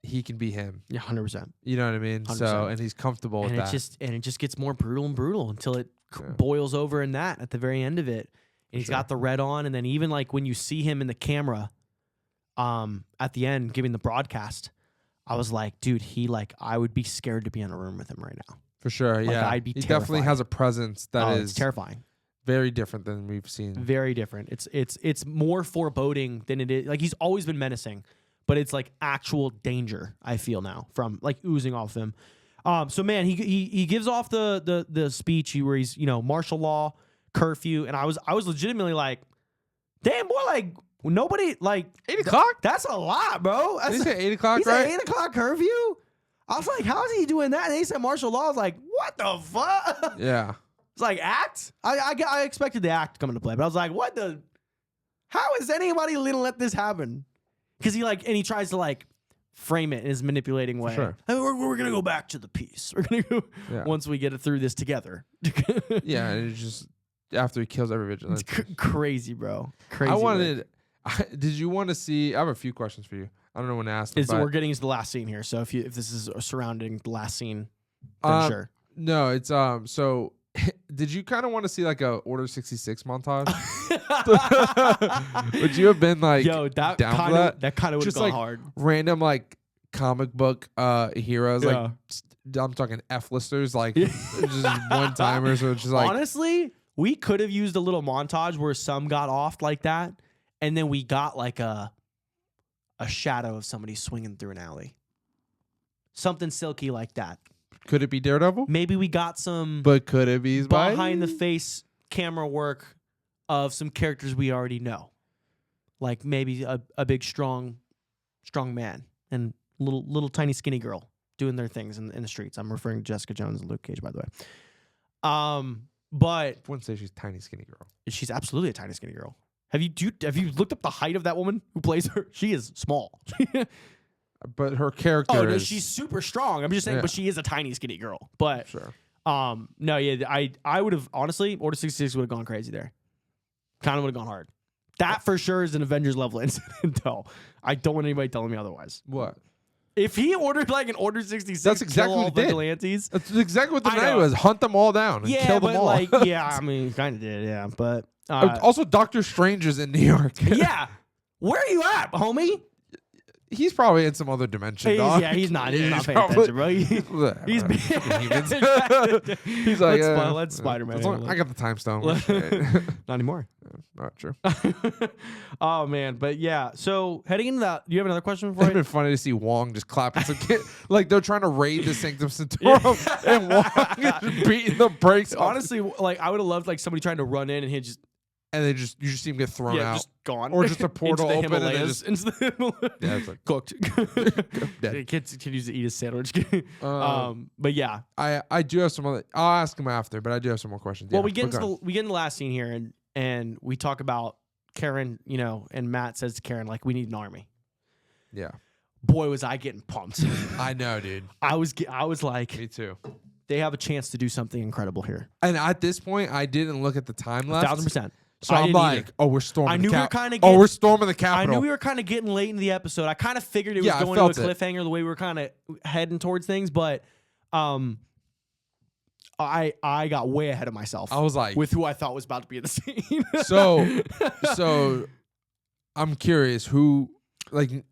he can be him. Yeah, 100%. You know what I mean? 100%. So, and he's comfortable with that. It just gets more brutal and brutal until it boils over in that at the very end of it. And he's got the red on, and then even like when you see him in the camera, at the end giving the broadcast, I was like, dude, I would be scared to be in a room with him right now. For sure, like, I'd be he terrified. Definitely has a presence that is terrifying. Very different than we've seen. Very different. It's more foreboding than it is. Like he's always been menacing, but it's like actual danger. I feel now from like oozing off him. So man, he gives off the speech where he's martial law, curfew, and I was legitimately like, damn boy, like. Nobody, like... 8 o'clock? That's a lot, bro. Did he say 8 o'clock, he right? He said 8 o'clock curfew? I was like, how is he doing that? And he said martial law. I was like, what the fuck? Yeah. It's like, act? I expected the act to come into play, but I was like, what the... How is anybody going to let this happen? Because he tries to, like, frame it in his manipulating way. Sure. I mean, we're going to go back to the peace. We're going to go... Once we get it through this together. Yeah, and it's just... After he kills every vigilante. It's crazy, bro. Crazy. Did you want to see? I have a few questions for you. I don't know when to ask them. We're getting to the last scene here, so if this is surrounding the last scene, then sure. No, it's So, did you kind of want to see like a Order 66 montage? Would you have been like, yo, that kind of would have gone like hard. Random like comic book heroes, like I'm talking F-listers, like just one timers, or just like honestly, we could have used a little montage where some got off like that. And then we got like a shadow of somebody swinging through an alley. Something silky like that. Could it be Daredevil? Maybe we got some... But could it be behind-the-face camera work of some characters we already know. Like maybe a big, strong man and little tiny, skinny girl doing their things in the streets. I'm referring to Jessica Jones and Luke Cage, by the way. But... I wouldn't say she's tiny, skinny girl. She's absolutely a tiny, skinny girl. Have you looked up the height of that woman who plays her? She is small. But her character no, she's super strong. I'm just saying, but she is a tiny, skinny girl. But sure. No, yeah, I would have honestly, Order 66 would have gone crazy there. Kind of would have gone hard. That for sure is an Avengers level incident, though. I don't want anybody telling me otherwise. What? If he ordered like an Order 66, that's exactly what he vigilantes. That's exactly what the night was. Hunt them all down and kill them all. Like, yeah, I mean, kind of did, yeah, but. Also, Doctor Strange is in New York. Yeah. Where are you at, homie? He's probably in some other dimension, dog. Yeah, he's not. He's not paying attention, bro. He's like, let's Spider-Man. I got the time stone. Not anymore. Not true. Oh, man. But yeah, so heading into that, do you have another question for me? It'd been funny to see Wong just clapping some kid. Like they're trying to raid the Sanctum Sanctorum and Wong is beating the brakes. Honestly, like I would have loved like somebody trying to run in and he just... And you just see him get thrown out. Just gone. Or just a portal into the open Himalayas, and just... yeah, it's like cooked. Dead. Kids continues to eat his sandwich. But yeah. I do have some other... I'll ask him after, but I do have some more questions. Well, we get into the last scene here and we talk about Karen, and Matt says to Karen, like, we need an army. Yeah. Boy, was I getting pumped. I know, dude. I was like... Me too. They have a chance to do something incredible here. And at this point, I didn't look at the time left. 1,000%. So I'm like, oh, we're storming the Capitol. Oh, we're storming the Capitol. I knew we were kind of getting late in the episode. I kind of figured it was going to a cliffhanger the way we were kind of heading towards things, but I got way ahead of myself. I was like, with who I thought was about to be in the scene. so I'm curious who, like,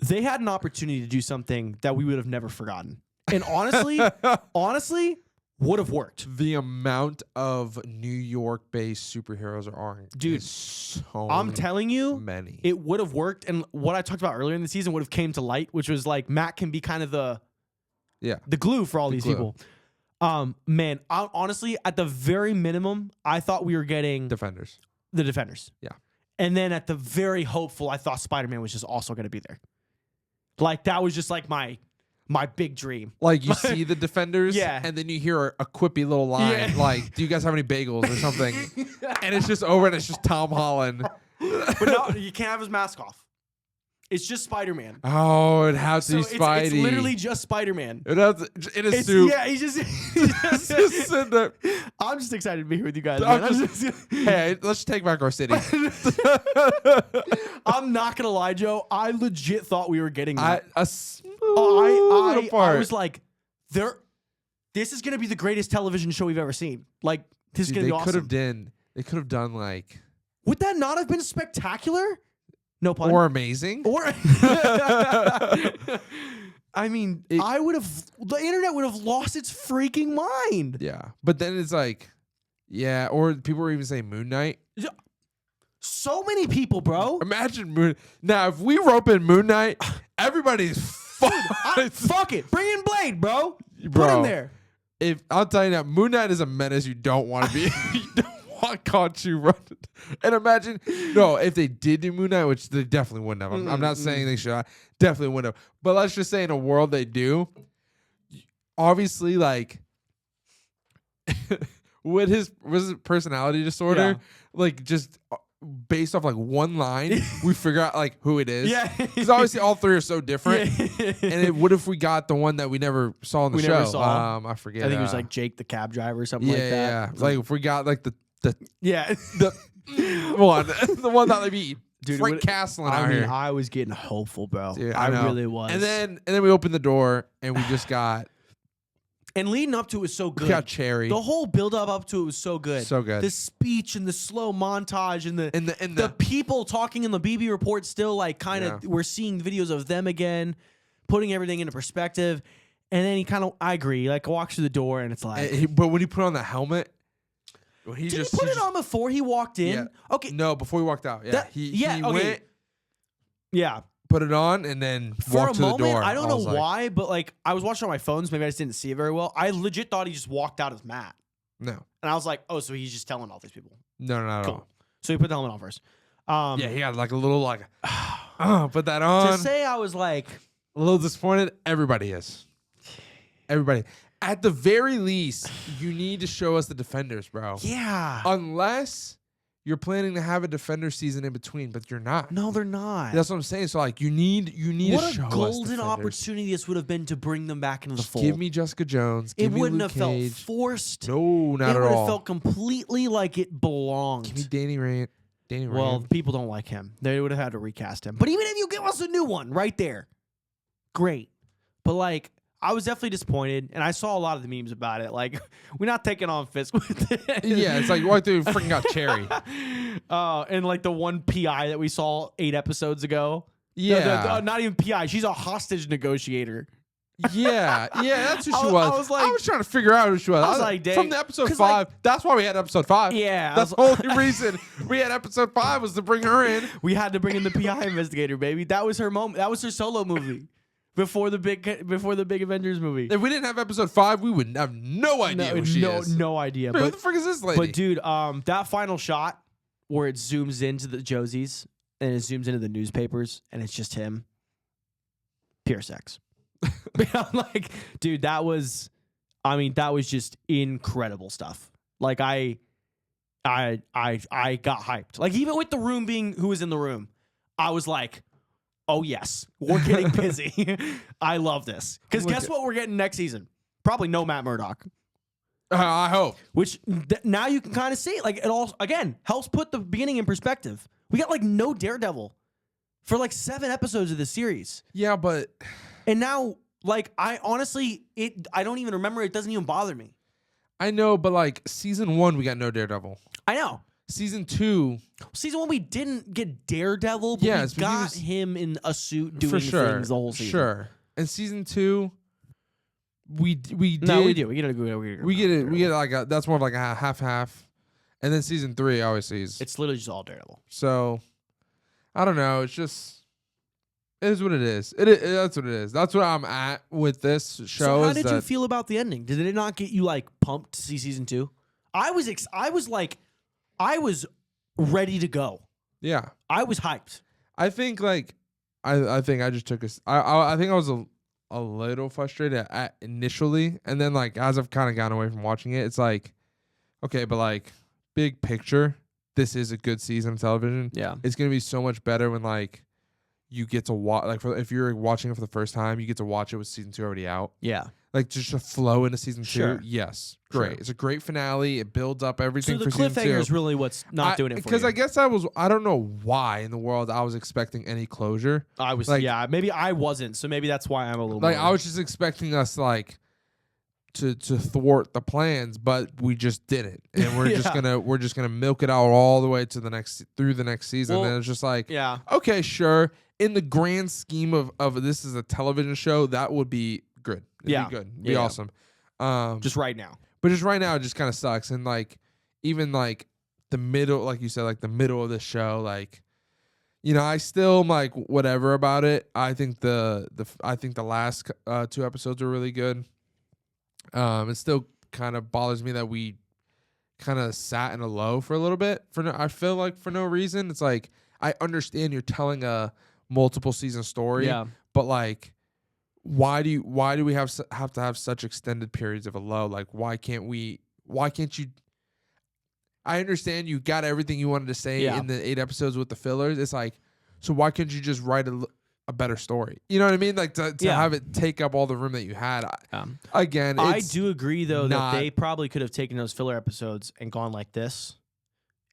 they had an opportunity to do something that we would have never forgotten, and honestly, would have worked. The amount of New York-based superheroes are, dude. So I'm telling you, many. It would have worked, and what I talked about earlier in the season would have came to light, which was like Matt can be kind of the glue for all these people. Man, honestly, at the very minimum, I thought we were getting Defenders. The Defenders. Yeah. And then at the very hopeful, I thought Spider-Man was just also going to be there. Like, that was just like my big dream. Like, you see the Defenders, Yeah. and then you hear a quippy little line, like, do you guys have any bagels or something? And it's just over, and it's just Tom Holland. But no, you can't have his mask off. It's just Spider-Man. Oh, it has to be Spidey. It's literally just Spider-Man. It has to, in a suit. Yeah, he's just Sit there. I'm just excited to be here with you guys. Hey, let's take back our city. I'm not gonna lie, Joe. I legit thought we were getting that. I was like, this is gonna be the greatest television show we've ever seen. Like, this is gonna be awesome. They could have done like. Would that not have been spectacular? No pun. Or amazing. Or I mean, the internet would have lost its freaking mind. Yeah. But then it's like, yeah, or people were even saying Moon Knight. So many people, bro. Imagine Moon. Now, if we rope in Moon Knight, everybody's fuck it. Bring in Blade, bro. Put him there. If I'll tell you now, Moon Knight is a menace you don't want to be. You don't want Khonshu running. And imagine, no, if they did do Moon Knight, which they definitely wouldn't have. I'm not saying they should. Definitely wouldn't have. But let's just say in a world they do, obviously, like, with his personality disorder, like, just based off like one line, we figure out like who it is. Yeah. Because obviously all three are so different. Yeah. And what if we got the one that we never saw in the show? Never saw. I forget. I think it was like Jake the cab driver or something like that. Yeah. Like if we got like the one that like be Frank Castle out here. I was getting hopeful, bro. Dude, I really was. And then we opened the door and we just got. And leading up to it was so good. We got Cherry. The whole build up to it was so good. So good. The speech and the slow montage and the people talking in the BB report still like kind of we're seeing videos of them again, putting everything into perspective. And then I agree, like walks through the door and it's like but when he put on the helmet, did he put it on before he walked in? Yeah. Okay. No, before he walked out. Yeah. He went. Yeah. Put it on and then walked to the door. I don't know why, but like I was watching on my phone, so maybe I just didn't see it very well. I legit thought he just walked out as Matt. No. And I was like, oh, so he's just telling all these people. No, not at all. So he put the helmet on first. Yeah, he had like a little like, put that on. To say I was like a little disappointed, everybody is. Everybody. At the very least, you need to show us the Defenders, bro. Yeah. Unless you're planning to have a Defender season in between, but you're not. No, they're not. That's what I'm saying. So like, you need to show us What a golden Defenders. Opportunity this would have been to bring them back into the fold. Give me Jessica Jones. It Give me wouldn't Luke have felt Cage. forced. No, not at all. It would have felt completely like it belonged. Give me Danny Rand. Well, people don't like him. They would have had to recast him. But even if you give us a new one right there, great. But like, I was definitely disappointed, and I saw a lot of the memes about it. Like, we're not taking on Fisk with it. Yeah, it's like, what dude freaking got Cherry? And like the one PI that we saw 8 episodes ago. Yeah. Not even PI. She's a hostage negotiator. Yeah, that's who she was. I was trying to figure out who she was. I was like, dang. From the episode 5. Like, that's why we had episode 5. Yeah. That's the only reason we had episode 5 was to bring her in. We had to bring in the PI investigator, baby. That was her moment. That was her solo movie. Before the big Avengers movie. If we didn't have episode 5, we would have no idea who she is. No idea. Who the frick is this lady? But dude, that final shot where it zooms into the Josies and it zooms into the newspapers and it's just him. Pure sex. I'm like, dude, that was just incredible stuff. Like I got hyped. Like even with the room being who was in the room, I was like, oh, yes. We're getting busy. I love this. Because guess what we're getting next season? Probably no Matt Murdock. I hope. Which now you can kind of see. Like, it all, again, helps put the beginning in perspective. We got, like, no Daredevil for, like, 7 episodes of the series. Yeah, but... And now, like, I honestly, I don't even remember. It doesn't even bother me. I know, but, like, season 1, we got no Daredevil. I know. Season 2... Season 1, we didn't get Daredevil, but we got him in a suit doing things the whole season. Sure. And season 2, we did. No, we do. We get it like that's more of like a half. And then season 3, obviously, it's literally just all Daredevil. So, I don't know. It's just... It is what it is. That's what it is. That's what I'm at with this show. So how did you feel about the ending? Did it not get you like pumped to see season 2? I was ready to go. Yeah. I was hyped. I think like I think I just took I think I was a little frustrated at initially, and then like as I've kind of gotten away from watching it, it's like, okay, but like big picture, this is a good season of television. Yeah. It's gonna be so much better when like you get to watch, like if you're watching it for the first time, you get to watch it with season 2 already out. Yeah. Like just to flow into season 2. Sure. Yes. Great. Sure. It's a great finale. It builds up everything So the for season 2. cliffhanger is really what's not doing it for you. Because I guess I don't know why in the world I was expecting any closure. I was, like, maybe I wasn't. So maybe that's why I'm a little like more. I was just expecting us like to thwart the plans, but we just didn't. And we're just gonna milk it out all the way to through the next season. Well, and it's just like, yeah. Okay, sure. In the grand scheme of this is a television show, that would be good. It'd be good. It'd be awesome. Just right now. But just right now, it just kind of sucks. And like, even like the middle, like you said, like the middle of the show, like, I still am like whatever about it. I think the last 2 episodes are really good. It still kind of bothers me that we kind of sat in a low for a little bit. I feel like for no reason. It's like I understand you're telling a multiple season story, but like. Why do we have to have such extended periods of a low? Like, why can't you? I understand you got everything you wanted to say in the 8 episodes with the fillers. It's like, so why couldn't you just write a better story? You know what I mean? Like to have it take up all the room that you had. Again, I do agree though that they probably could have taken those filler episodes and gone like this,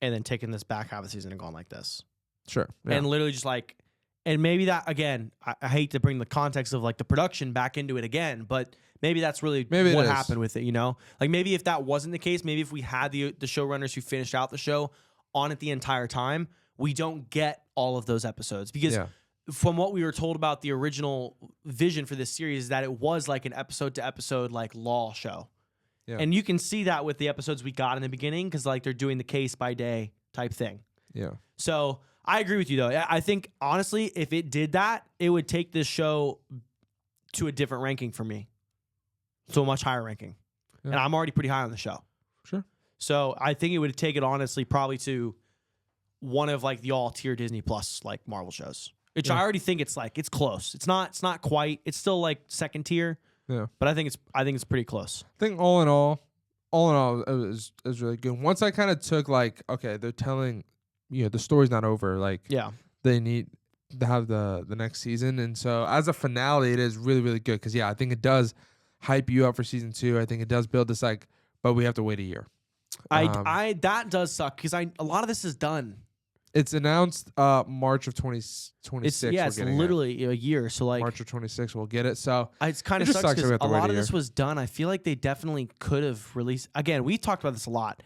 and then taken this back half of the season and gone like this. Sure, and literally just like. And maybe that, again, I hate to bring the context of like the production back into it again, but maybe that's really what happened with it, Like maybe if that wasn't the case, maybe if we had the showrunners who finished out the show on it the entire time, we don't get all of those episodes. Because from what we were told about the original vision for this series is that it was like an episode-to-episode like law show. Yeah. And you can see that with the episodes we got in the beginning because like they're doing the case by day type thing. Yeah. So... I agree with you, though. I think, honestly, if it did that, it would take this show to a different ranking for me. To a much higher ranking. Yeah. And I'm already pretty high on the show. Sure. So I think it would take it, honestly, probably to one of, like, the all-tier Disney Plus, like, Marvel shows. Which I already think it's, like, it's close. It's not quite. It's still, like, second tier. Yeah. But I think it's pretty close. I think all in all, it was really good. Once I kind of took, like, okay, they're telling... the story's not over. Like, they need to have the next season. And so as a finale, it is really, really good. Because, I think it does hype you up for season 2. I think it does build this, like, but we have to wait a year. That does suck because a lot of this is done. It's announced March of 2026. It's literally a year. So, like, March of 26, we'll get it. So it's kind of sucks because a lot of this was done. I feel like they definitely could have released. Again, we've talked about this a lot.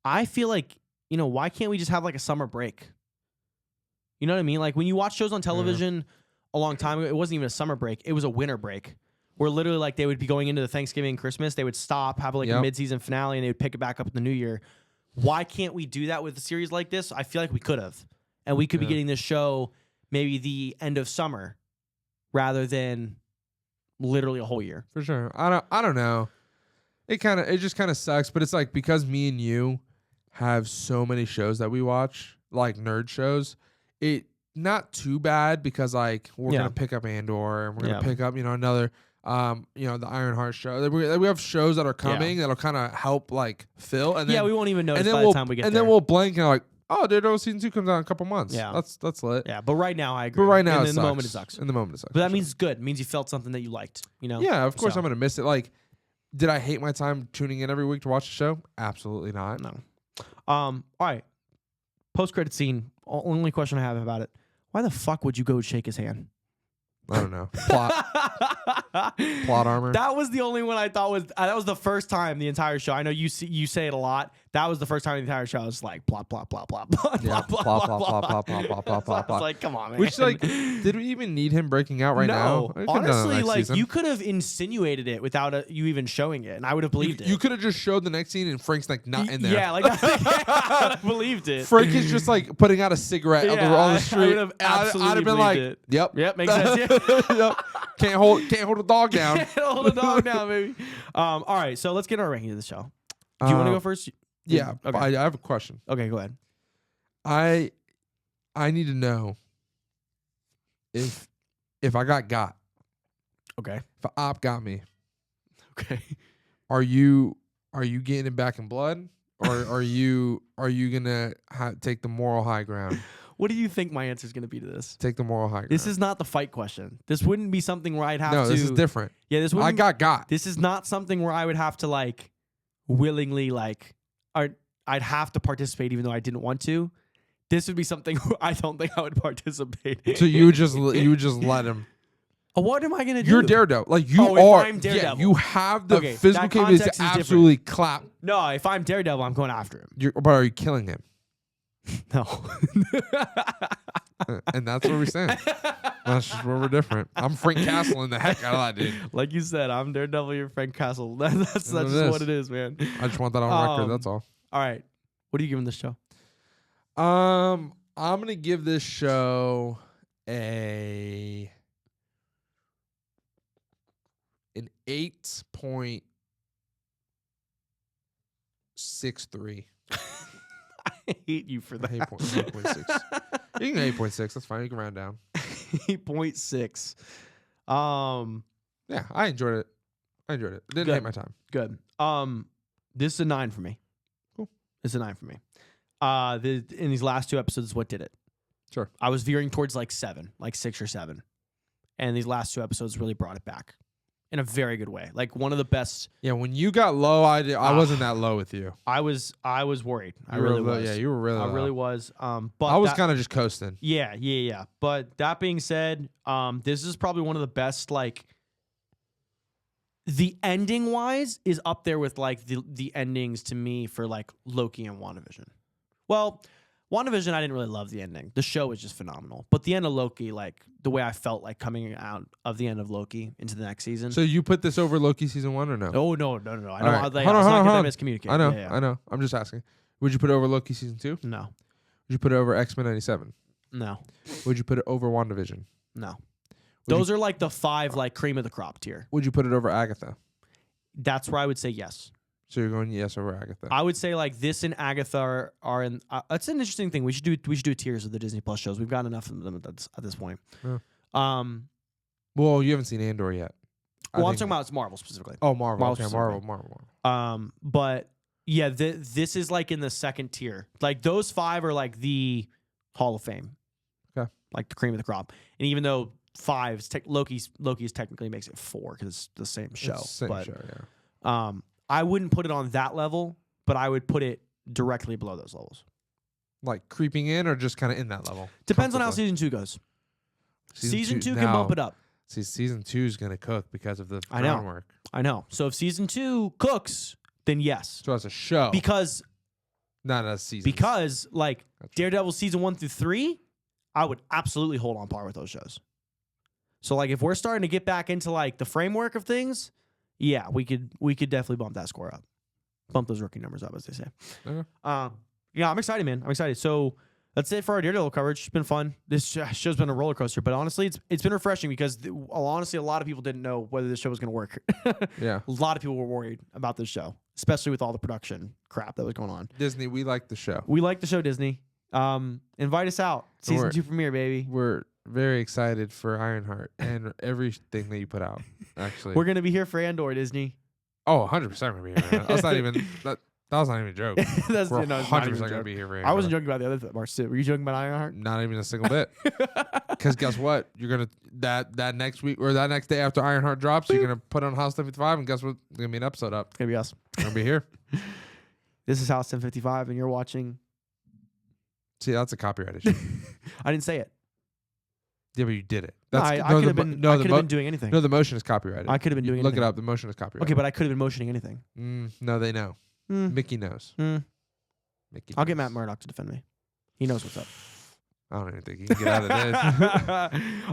I feel like, why can't we just have like a summer break? You know what I mean? Like when you watch shows on television a long time ago, it wasn't even a summer break. It was a winter break where literally like they would be going into the Thanksgiving and Christmas. They would stop, have like a mid-season finale, and they would pick it back up in the new year. Why can't we do that with a series like this? I feel like we could have. And we could be getting this show maybe the end of summer rather than literally a whole year. For sure. I don't know. It just kind of sucks, but it's like because me and you have so many shows that we watch, like nerd shows, it not too bad because like we're gonna pick up Andor and we're gonna pick up another the Ironheart show. We have shows that are coming that'll kind of help like fill, and then we won't even notice by the time we get there. And then we'll blank and like, oh, Daredevil season 2 comes out in a couple months. Yeah, that's lit. Yeah, but right now I agree. But right now in the moment it sucks. In the moment it sucks. But that means it's good. It means you felt something that you liked. Yeah, of course I'm gonna miss it. Like, did I hate my time tuning in every week to watch the show? Absolutely not. No. All right. Post-credit scene. Only question I have about it. Why the fuck would you go shake his hand? I don't know. Plot armor. That was the only one I thought was. That was the first time the entire show. I know you say it a lot. That was the first time the entire show. I was like plot, plot, plot, plot, plot, plot, plot, plot, plot, plot, plot, plot. I was like, come on, man. Which like, did we even need him breaking out right now? No, honestly, like you could have insinuated it without you even showing it, and I would have believed it. You could have just showed the next scene, and Frank's like not in there. Yeah, like I would have believed it. Frank is just like putting out a cigarette on the street. I would have absolutely believed it. Yep, makes sense. Yep. Can't hold a dog down. Can't hold a dog down, baby. All right, so let's get our ranking of the show. Do you want to go first? Yeah, okay. I have a question. Okay, go ahead. I need to know if I got. Okay. If an op got me. Okay. Are you getting it back in blood, or are you gonna take the moral high ground? What do you think my answer is going to be to this? Take the moral high ground. This is not the fight question. This wouldn't be something where I'd have to. No, this is different. Yeah, this I got. This is not something where I would have to like willingly like, or I'd have to participate even though I didn't want to. This would be something where I don't think I would participate in. So you would just let him. What am I gonna do? You're Daredevil. Like you if are. I'm Daredevil. Yeah, you have the Okay, physical that capability to context is absolutely clap. No, if I'm Daredevil, I'm going after him. But are you killing him? No. And that's where we stand. That's just where we're different. I'm Frank Castle in the heck out of that, dude. Like you said, I'm Daredevil, you're Frank Castle. That's just what it is, man. I just want that on record. That's all. All right. What are you giving this show? I'm gonna give this show an 8.63. I hate you for that. 8.6. You can 8.6. That's fine. You can round down. 8.6. Yeah, I enjoyed it. It didn't hate my time. Good. This is a 9 for me. Cool. It's a 9 for me. In these last 2 episodes, what did it? Sure. I was veering towards like 7, like 6 or 7. And these last 2 episodes really brought it back in a very good way. Like one of the best. Yeah, when you got low, I wasn't that low with you. I was worried. I really was. Yeah, you were really low. I really was. But I was kind of just coasting. Yeah. But that being said, this is probably one of the best, like, the ending wise is up there with like the endings to me for like Loki and WandaVision. Well, WandaVision, I didn't really love the ending. The show was just phenomenal. But the end of Loki, like the way I felt like coming out of the end of Loki into the next season. So you put this over Loki season 1 or no? Oh, no. I know. Right. I was not going to miscommunicate. I know. I'm just asking. Would you put it over Loki season 2? No. Would you put it over X-Men 97? No. Would you put it over WandaVision? No. Those are like the 5 like cream of the crop tier. Would you put it over Agatha? That's where I would say yes. So you're going yes over Agatha. I would say like this and Agatha are in. That's an interesting thing. We should do tiers of the Disney Plus shows. We've got enough of them at this point. Yeah. Well, you haven't seen Andor yet. Well, I'm talking about it's Marvel specifically. Oh, Marvel. Marvel. But yeah, this is like in the second tier. Like those 5 are like the Hall of Fame. Okay. Like the cream of the crop. And even though 5 Loki's technically makes it 4 because it's the same show. It's the same show, yeah. I wouldn't put it on that level, but I would put it directly below those levels. Like creeping in or just kind of in that level? Depends on how season 2 goes. Season 2 can bump it up. See, season 2 is going to cook because of the groundwork. I know. So if season 2 cooks, then yes. So as a show. Because not as season. Because like Daredevil season 1 through 3, I would absolutely hold on par with those shows. So like if we're starting to get back into like the framework of things, yeah, we could definitely bump that score up. Bump those rookie numbers up, as they say. Okay. Yeah, I'm excited, man. I'm excited. So that's it for our Daredevil coverage. It's been fun. This show's been a roller coaster, but honestly, it's been refreshing because honestly, a lot of people didn't know whether this show was going to work. Yeah. A lot of people were worried about this show, especially with all the production crap that was going on. Disney, we like the show. We like the show, Disney. Invite us out. Season 2 premiere, baby. We're very excited for Ironheart and everything that you put out, actually. We're going to be here for Andor, Disney. Oh, 100% going to be here, man. That's not even... That was not even a joke. We're 100% going to be here for Andor. I wasn't joking about the other parts too. Were you joking about Ironheart? Not even a single bit. Because guess what? You're going to... That next week or that next day after Ironheart drops, you're going to put on House 1055 and guess what? There's going to be an episode up. It's going to be us. We're going to be here. This is House 1055 and you're watching... See, that's a copyright issue. I didn't say it. Yeah, but you did it. I could have been doing anything. No, the motion is copyrighted. I could have been doing anything. Look it up. The motion is copyrighted. Okay, but I could have been motioning anything. No, they know. Mickey knows. Mickey. I'll get Matt Murdock to defend me. He knows what's up. I don't even think he can get out of this.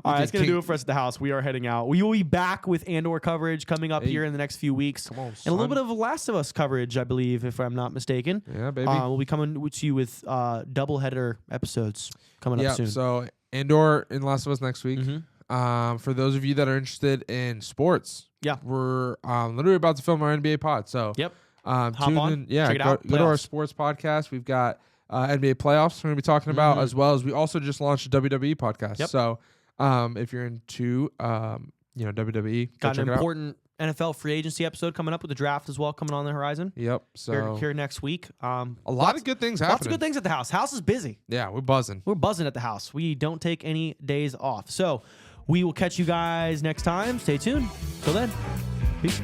All right, that's going to do it for us at the house. We are heading out. We will be back with Andor coverage coming up here in the next few weeks. Come on, and a little bit of Last of Us coverage, I believe, if I'm not mistaken. Yeah, baby. We'll be coming to you with double-header episodes coming up soon. So Andor and Last of Us next week. For those of you that are interested in sports, we're literally about to film our NBA pod. So tune on. In. Check it out. Go to our sports podcast. We've got NBA playoffs we're going to be talking about, as well as we also just launched a WWE podcast. Yep. So if you're into WWE, got an important NFL free agency episode coming up with the draft as well coming on the horizon. Yep. So here next week. A lot of good things happening. Lots of good things at the house. House is busy. Yeah, we're buzzing. We're buzzing at the house. We don't take any days off. So we will catch you guys next time. Stay tuned. Till then, peace.